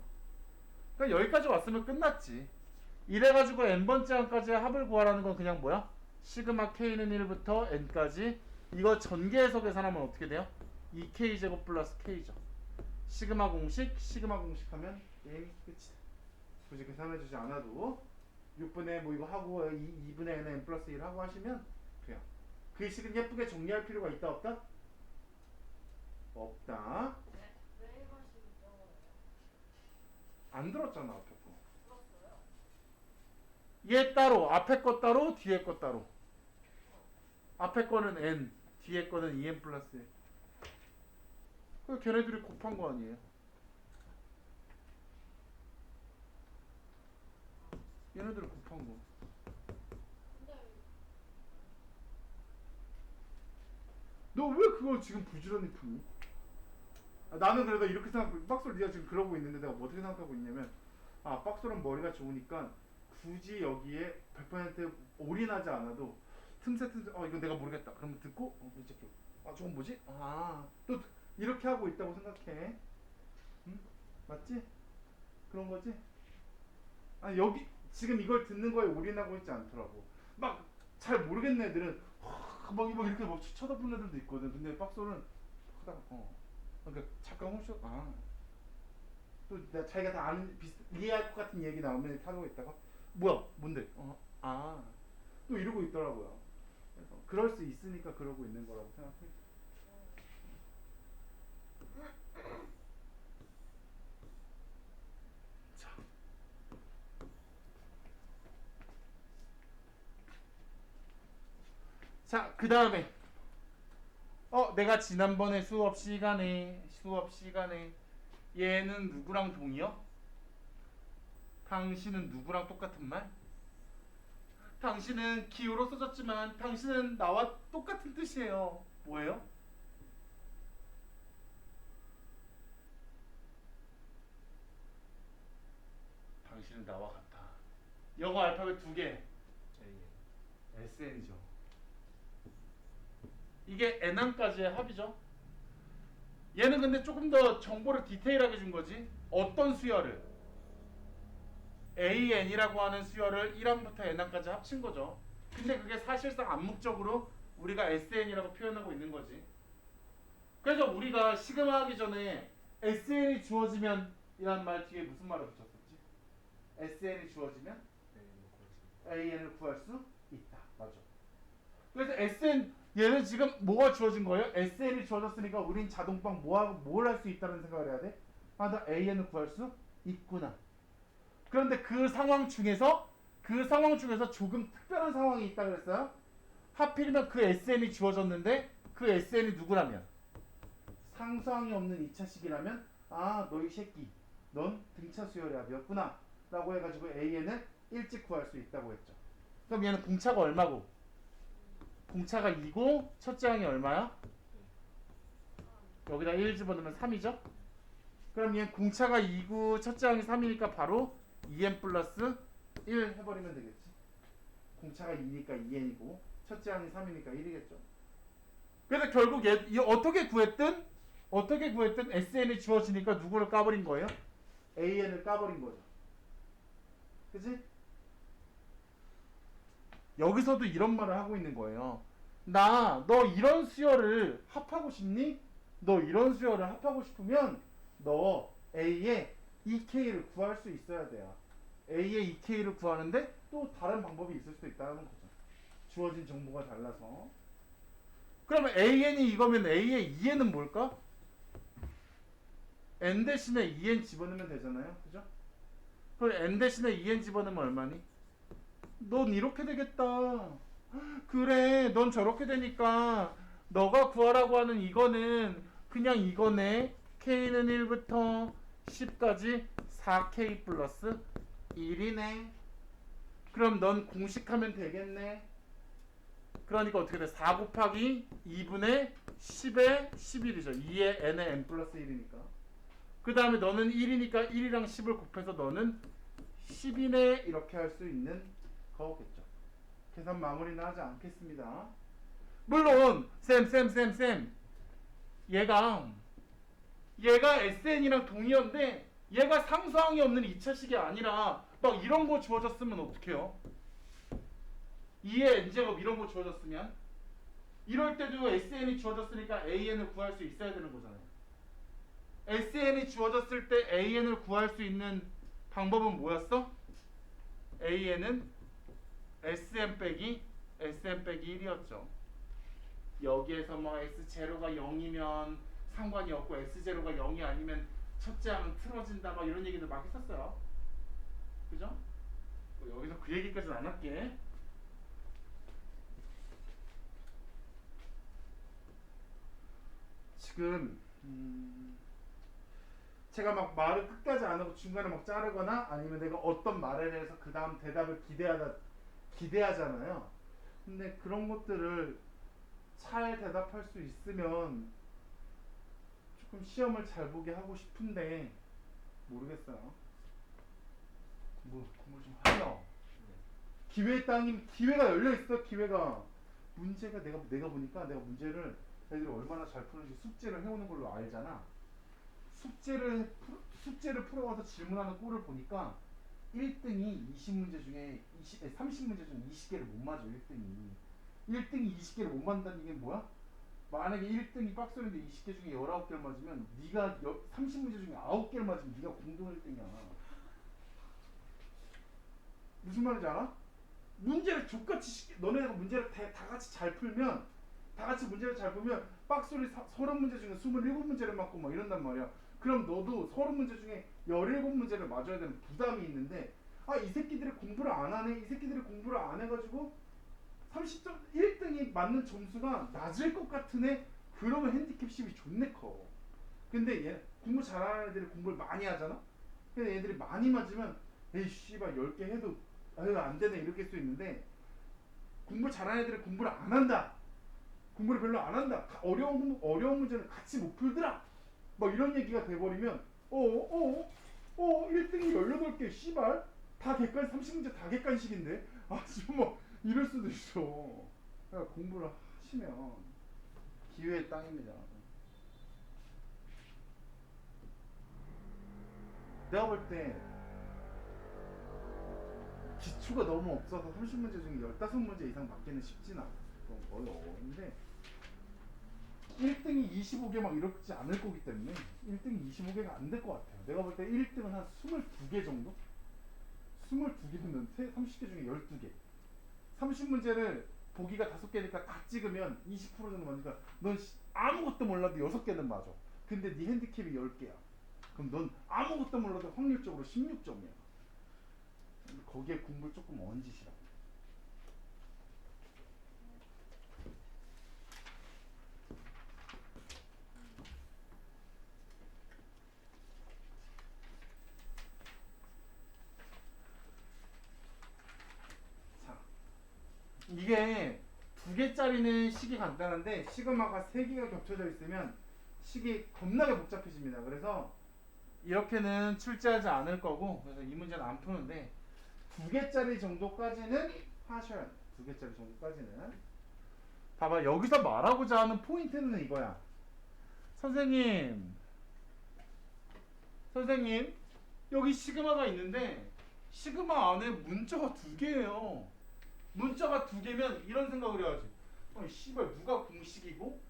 그러니까 여기까지 왔으면 끝났지. 이래가지고 n번째 항까지 합을 구하라는 건 그냥 뭐야? 시그마 k는 1부터 n까지 이거 전개해서 계산하면 어떻게 돼요? 2k제곱 플러스 k죠. 시그마 공식 하면 게임 끝이다. 굳이 계산해주지 않아도 6분의 뭐 이거 하고 2분의 n 플러스 1 하고 하시면 돼요. 그 식은 예쁘게 정리할 필요가 있다 없다? 없다. 왜 이러시죠? 안 들었잖아 앞에 거. 들었어요? 얘 따로, 앞에 거 따로, 뒤에 거 따로. 앞에 거는 n, 뒤에 거는 2n 플러스 1. 그 걔네들이 곱한 거 아니에요? 얘네들이 곱한 거. 근데 너 왜 그걸 지금 부지런히 푸니? 아, 나는 그래도 이렇게 생각하고 박솔 네가 지금 그러고 있는데 내가 뭐 어떻게 생각하고 있냐면 아 박솔은 머리가 좋으니까 굳이 여기에 100% 올인하지 않아도 틈새 이거 내가 모르겠다 그러면 듣고 이제 아 저건 뭐지? 아 또 이렇게 하고 있다고 생각해. 응? 맞지? 그런 거지? 아니 여기 지금 이걸 듣는 거에 올인하고 있지 않더라고. 막 잘 모르겠는 애들은 막 이렇게 막 쳐다보는 애들도 있거든. 근데 박솔은 하다가 그러니까 잠깐 훔쳐 또 내가 자기가 다 아는 이해할 것 같은 얘기 나오면 이렇게 하고 있다가 뭐야 뭔데 또 이러고 있더라고요. 그래서 그럴 수 있으니까 그러고 있는 거라고 생각해. 자, 그 다음에 내가 지난번에 수업 시간에 얘는 누구랑 동의어? 당신은 누구랑 똑같은 말? 당신은 기호로 써졌지만 당신은 나와 똑같은 뜻이에요. 뭐예요? 당신은 나와 같아. 영어 알파벳 2개. SN이죠. 이게 n항까지의 합이죠. 얘는 근데 조금 더 정보를 디테일하게 준 거지. 어떤 수열을? AN이라고 하는 수열을 1항부터 n항까지 합친 거죠. 근데 그게 사실상 암묵적으로 우리가 SN이라고 표현하고 있는 거지. 그래서 우리가 시그마 하기 전에 SN이 주어지면 이란 말 뒤에 무슨 말을 붙였었지? SN이 주어지면 AN을 구할 수 있다. 맞아. 그래서 SN 얘는 지금 뭐가 주어진 거예요? SN이 주어졌으니까 우린 자동방 뭘 할 수 있다는 생각을 해야 돼? 아, 나 AN을 구할 수 있구나. 그런데 그 상황 중에서 조금 특별한 상황이 있다 그랬어요. 하필이면 그 SN이 주어졌는데 그 SN이 누구라면? 상수항이 없는 2차식이라면 아, 너 이 새끼 넌 등차 수열의 합이었구나 라고 해가지고 AN을 일찍 구할 수 있다고 했죠. 그럼 얘는 공차가 얼마고? 공차가 2고 첫째 항이 얼마야? 여기다 1 집어넣으면 3이죠? 그럼 얘는 공차가 2고 첫째 항이 3이니까 바로 2n 플러스 1 해버리면 되겠지. 공차가 2니까 2n이고 첫째 항이 3이니까 1이겠죠. 그래서 결국 얘 어떻게 구했든 SN이 주어지니까 누구를 까버린 거예요? AN을 까버린 거죠. 그치? 여기서도 이런 말을 하고 있는 거예요. 너 이런 수열을 합하고 싶니? 너 이런 수열을 합하고 싶으면 너 A의 EK를 구할 수 있어야 돼요. A의 EK를 구하는데 또 다른 방법이 있을 수도 있다는 거죠. 주어진 정보가 달라서. 그러면 AN이 이거면 A의 2N은 뭘까? N 대신에 2N 집어넣으면 되잖아요. 그죠? 그럼 N 대신에 2N 집어넣으면 얼마니? 넌 이렇게 되겠다. 그래, 넌 저렇게 되니까 너가 구하라고 하는 이거는 그냥 이거네. k는 1부터 10까지 4k 플러스 1이네. 그럼 넌 공식하면 되겠네. 그러니까 어떻게 돼? 4 곱하기 2분의 10의 11이죠. 2의 n의 n 플러스 1이니까. 그 다음에 너는 1이니까 1이랑 10을 곱해서 너는 10이네. 이렇게 할 수 있는 거겠죠. 계산 마무리는 하지 않겠습니다. 물론 쌤 얘가 SN이랑 동의어인데 얘가 상수항이 없는 2차식이 아니라 막 이런 거 주어졌으면 어떡해요? 2의 n제곱 이런 거 주어졌으면 이럴 때도 SN이 주어졌으니까 AN을 구할 수 있어야 되는 거잖아요. SN이 주어졌을 때 AN을 구할 수 있는 방법은 뭐였어? AN은 SM 빼기 1이었죠. 여기에서 뭐 S0가 0이면 상관이 없고 S0가 0이 아니면 첫째 항은 틀어진다 막 이런 얘기들 막 했었어요. 그죠? 뭐 여기서 그 얘기까지는 안 할게. 지금 제가 막 말을 끝까지 안 하고 중간에 막 자르거나 아니면 내가 어떤 말에 대해서 그 다음 대답을 기대하잖아요. 근데 그런 것들을 잘 대답할 수 있으면 조금 시험을 잘 보게 하고 싶은데 모르겠어요. 공부 좀 하려. 기회 땅임 기회가 열려 있어. 기회가 문제가 내가 보니까 내가 문제를 애들이 얼마나 잘 푸는지 숙제를 해오는 걸로 알잖아. 숙제를 풀어와서 질문하는 꼴을 보니까 1등이 20문제 중에 30문제 중에 20개를 못 맞아. 1등이 20개를 못 맞는다는 게 뭐야? 만약에 1등이 박스인데 20개 중에 19개를 맞으면 네가 30문제 중에 9개를 맞으면 네가 공동 1등이야. 무슨 말인지 알아? 문제를 족같이 너네가 문제를 다 같이 잘 풀면 다 같이 문제를 잘 풀면 박스리 30문제 중에 27문제를 맞고 막 이런단 말이야. 그럼 너도 30문제 중에 17문제를 맞아야 되는 부담이 있는데 아 이 새끼들이 공부를 안 하네. 이 새끼들이 공부를 안 해가지고 30점 1등이 맞는 점수가 낮을 것 같은 애. 그러면 핸디캡십이 존내 커. 근데 얘 공부 잘하는 애들이 공부를 많이 하잖아. 근데 얘들이 많이 맞으면 에이 씨발 10개 해도 아유 안 되네 이렇게 할 수 있는데 공부 잘하는 애들이 공부를 안 한다. 공부를 별로 안 한다. 어려운 문제는 같이 못 풀더라. 막 이런 얘기가 돼버리면 1등이 18개 씨발 다 객관 30문제 다 객관식인데 아 지금 뭐 이럴 수도 있어. 그러니까 공부를 하시면 기회의 땅입니다. 내가 볼 때 기초가 너무 없어서 30문제 중에 15문제 이상 맞기는 쉽진 않아. 어려운데 1등이 25개 막 이렇지 않을 거기 때문에 1등이 25개가 안 될 것 같아요. 내가 볼 때 1등은 한 22개 정도? 22개면 30개 중에 12개. 30문제를 보기가 5개니까 다 찍으면 20% 정도 맞으니까 넌 아무것도 몰라도 6개는 맞아. 근데 네 핸디캡이 10개야. 그럼 넌 아무것도 몰라도 확률적으로 16점이야. 거기에 공부를 조금 얹으시라고. 자, 이게 2개짜리는 식이 간단한데 시그마가 3개가 겹쳐져 있으면 식이 겁나게 복잡해집니다. 그래서 이렇게는 출제하지 않을 거고 그래서 이 문제는 안 푸는데 2개짜리 정도까지는 하셔야 돼. 2개짜리 정도까지는. 봐봐 여기서 말하고자 하는 포인트는 이거야. 선생님 여기 시그마가 있는데 시그마 안에 문자가 2개예요. 문자가 2개면 이런 생각을 해야지. 씨발 누가 공식이고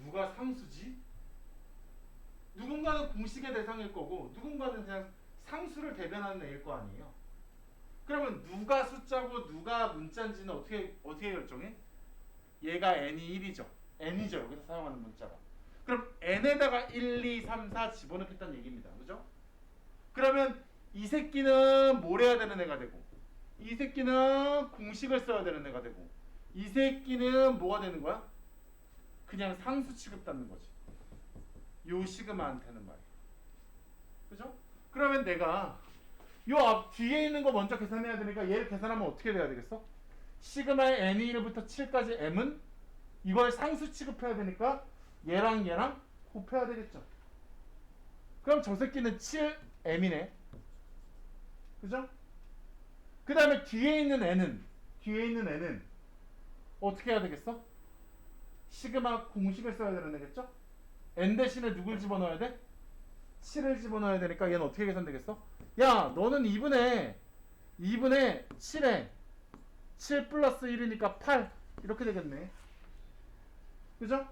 누가 상수지? 누군가는 공식의 대상일 거고 누군가는 그냥 상수를 대변하는 애일 거 아니에요. 그러면 누가 숫자고 누가 문자인지는 어떻게 결정해? 얘가 n이 1이죠. n이죠. 여기서 사용하는 문자가. 그럼 n에다가 1, 2, 3, 4 집어넣겠다는 얘기입니다. 그죠? 그러면 이 새끼는 뭘 해야 되는 애가 되고 이 새끼는 공식을 써야 되는 애가 되고 이 새끼는 뭐가 되는 거야? 그냥 상수 취급받는 거지. 요 시그마한테는 말이야. 그죠? 그러면 내가 요 앞 뒤에 있는 거 먼저 계산해야 되니까 얘를 계산하면 어떻게 돼야 되겠어? 시그마의 n이 1부터 7까지 m은 이걸 상수 취급해야 되니까 얘랑 곱해야 되겠죠. 그럼 저 새끼는 7m이네. 그죠? 그 다음에 뒤에 있는 n은 어떻게 해야 되겠어? 시그마 공식을 써야 되는 거겠죠? n 대신에 누굴 집어넣어야 돼? 7을 집어넣어야 되니까 얘는 어떻게 계산되겠어? 야 너는 2분의 7에 7 플러스 1이니까 8 이렇게 되겠네. 그죠?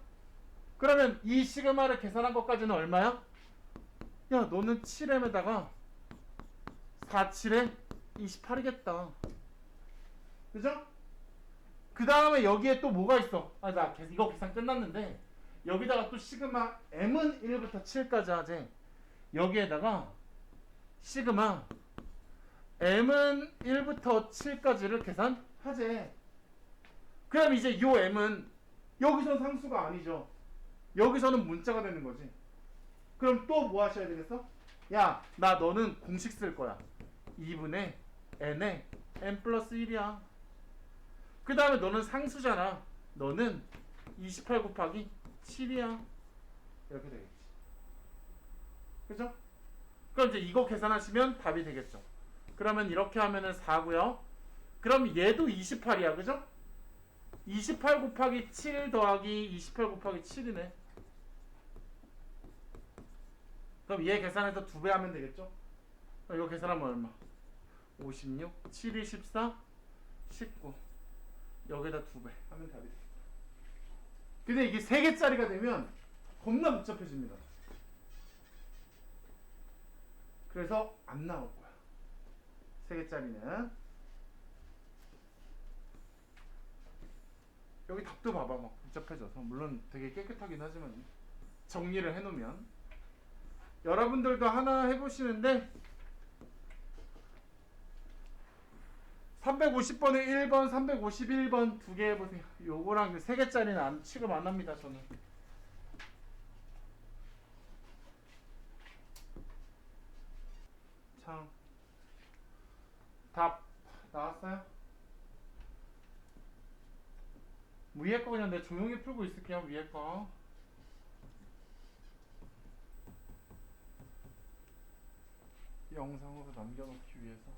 그러면 이 시그마를 계산한 것까지는 얼마야? 야 너는 7m에다가 4, 7에 28이겠다. 그죠? 그 다음에 여기에 또 뭐가 있어? 아, 나 이거 계산 끝났는데 여기다가 또 시그마 m은 1부터 7까지 하지. 여기에다가 시그마 m은 1부터 7까지를 계산하지. 그럼 이제 요 m은 여기선 상수가 아니죠. 여기서는 문자가 되는 거지. 그럼 또 뭐 하셔야 되겠어? 야, 나 너는 공식 쓸 거야. 2분의 n에 n 플러스 1이야. 그 다음에 너는 상수잖아. 너는 28 곱하기 7이야. 이렇게 되겠지. 그죠? 그럼 이제 이거 계산하시면 답이 되겠죠. 그러면 이렇게 하면은 4고요. 그럼 얘도 28이야. 그죠? 28 곱하기 7 더하기 28 곱하기 7이네. 그럼 얘 계산해서 2배 하면 되겠죠? 그럼 이거 계산하면 얼마? 56, 7이 14, 19. 여기다 2배 하면 답이 되겠다. 근데 이게 3개짜리가 되면 겁나 복잡해집니다. 그래서 안 나올 거야. 3개짜리는. 여기 답도 봐봐. 막 복잡해져서. 물론 되게 깨끗하긴 하지만 정리를 해놓으면. 여러분들도 하나 해보시는데 350번에 1번, 351번 두 개 해보세요. 요거랑 3개짜리는 취급 안 합니다. 저는. 참. 답 나왔어요? 위에 거 그냥 내가 조용히 풀고 있을게요. 위에 거. 영상으로 남겨놓기 위해서.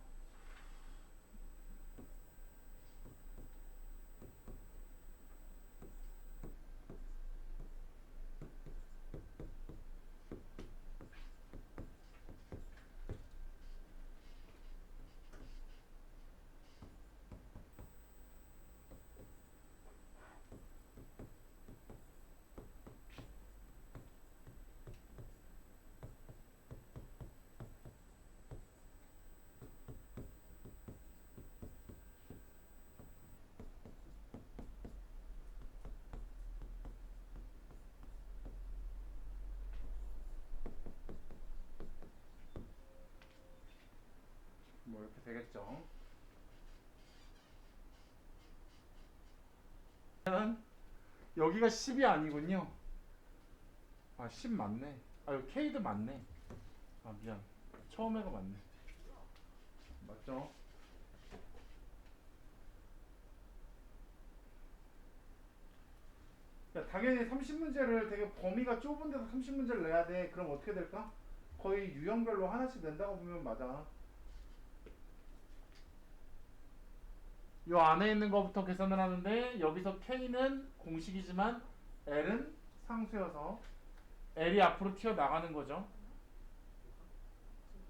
뭐 이렇게 되겠죠. 여기가 10이 아니군요. 아, 10 맞네. 아, 여기 K도 맞네. 아, 미안. 처음에가 맞네. 맞죠? 야, 당연히 30문제를 되게 범위가 좁은 데서 30문제를 내야 돼. 그럼 어떻게 될까? 거의 유형별로 하나씩 낸다고 보면 맞아. 요 안에 있는 것부터 계산을 하는데 여기서 K는 공식이지만 L은 상수여서 L이 앞으로 튀어나가는 거죠.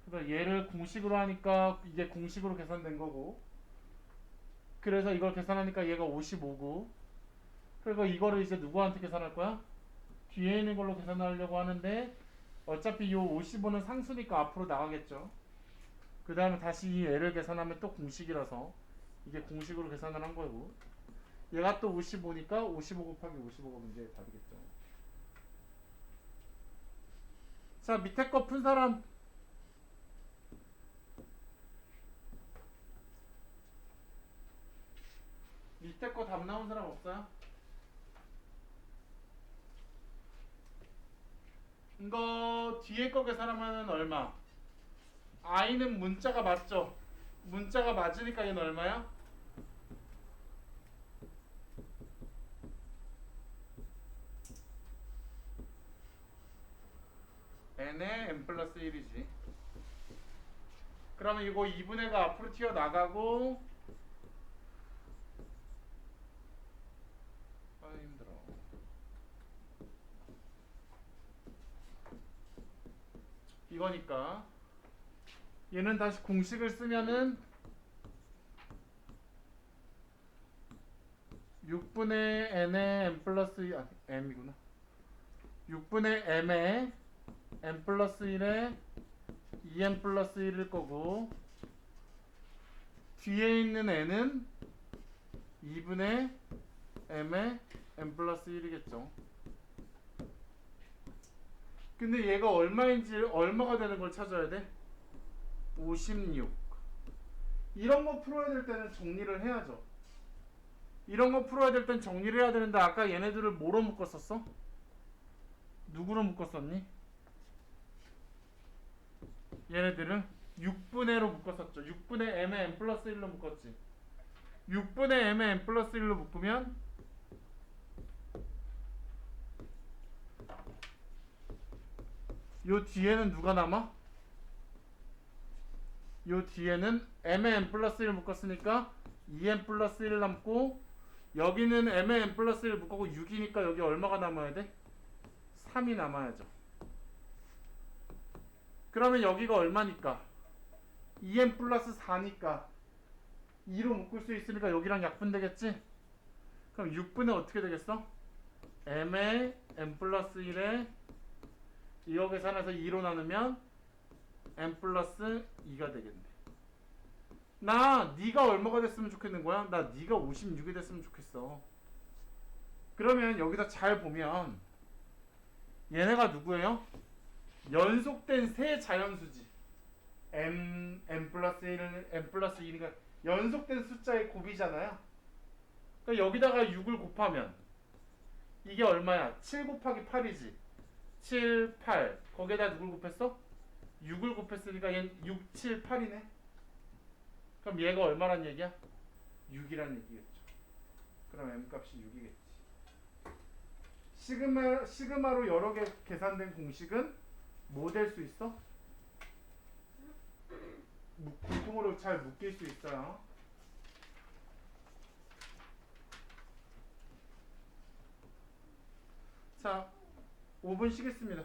그래서 얘를 공식으로 하니까 이게 공식으로 계산된 거고, 그래서 이걸 계산하니까 얘가 55고, 그리고 이거를 이제 누구한테 계산할 거야? 뒤에 있는 걸로 계산하려고 하는데 어차피 요 55는 상수니까 앞으로 나가겠죠. 그 다음에 다시 이 L을 계산하면 또 공식이라서 이게 공식으로 계산을 한 거고, 얘가 또 55니까 55 곱하기 55가 문제의 답이겠죠. 자, 밑에 거 푼 사람. 밑에 거 답 나온 사람 없어요? 이거 뒤에 거 계산하면 얼마? i는 문자가 맞죠? 문자가 맞으니까 얘는 얼마야? n에 n 플러스 1이지. 그러면 이거 2분의 가 앞으로 튀어나가고 아 힘들어. 이거니까 얘는 다시 공식을 쓰면은 6분의 n에 n 플러스 2, m이구나. 6분의 m에 n 플러스 1에 2n 플러스 1일 거고 뒤에 있는 n은 2분의 m에 n 플러스 1이겠죠. 근데 얘가 얼마인지 얼마가 되는 걸 찾아야 돼? 56. 이런 거 풀어야 될 때는 정리를 해야죠. 이런 거 풀어야 될 땐 정리를 해야 되는데 아까 얘네들을 뭐로 묶었었어? 누구로 묶었었니? 얘네들은 6분의로 묶었었죠. 6분의 m에 n 플러스 1로 묶었지. 6분의 m에 n 플러스 1로 묶으면 요 뒤에는 누가 남아? 요 뒤에는 m에 n 플러스 1 묶었으니까 2n 플러스 1 남고 여기는 m에 n 플러스 1 묶고 6이니까 여기 얼마가 남아야 돼? 3이 남아야죠. 그러면 여기가 얼마니까? 2n 플러스 4니까 2로 묶을 수 있으니까 여기랑 약분되겠지? 그럼 6분의 어떻게 되겠어? m에 n 플러스 1에 이거 계산해서 2로 나누면 n 플러스 2가 되겠네. 나 네가 얼마가 됐으면 좋겠는 거야? 나 네가 56이 됐으면 좋겠어. 그러면 여기서 잘 보면 얘네가 누구예요? 연속된 세 자연수지. n 플러스 1은 n 플러스 2니까 연속된 숫자의 곱이잖아요. 그러니까 여기다가 6을 곱하면 이게 얼마야? 7 곱하기 8이지. 7, 8 거기에다 누굴 곱했어? 6을 곱했으니까 얘는 6, 7, 8이네. 그럼 얘가 얼마란 얘기야? 6이란 얘기겠죠. 그럼 m값이 6이겠지. 시그마로 여러 개 계산된 공식은 뭐 될 수 있어? 공통으로 잘 묶일 수 있어요. 자, 5분 쉬겠습니다.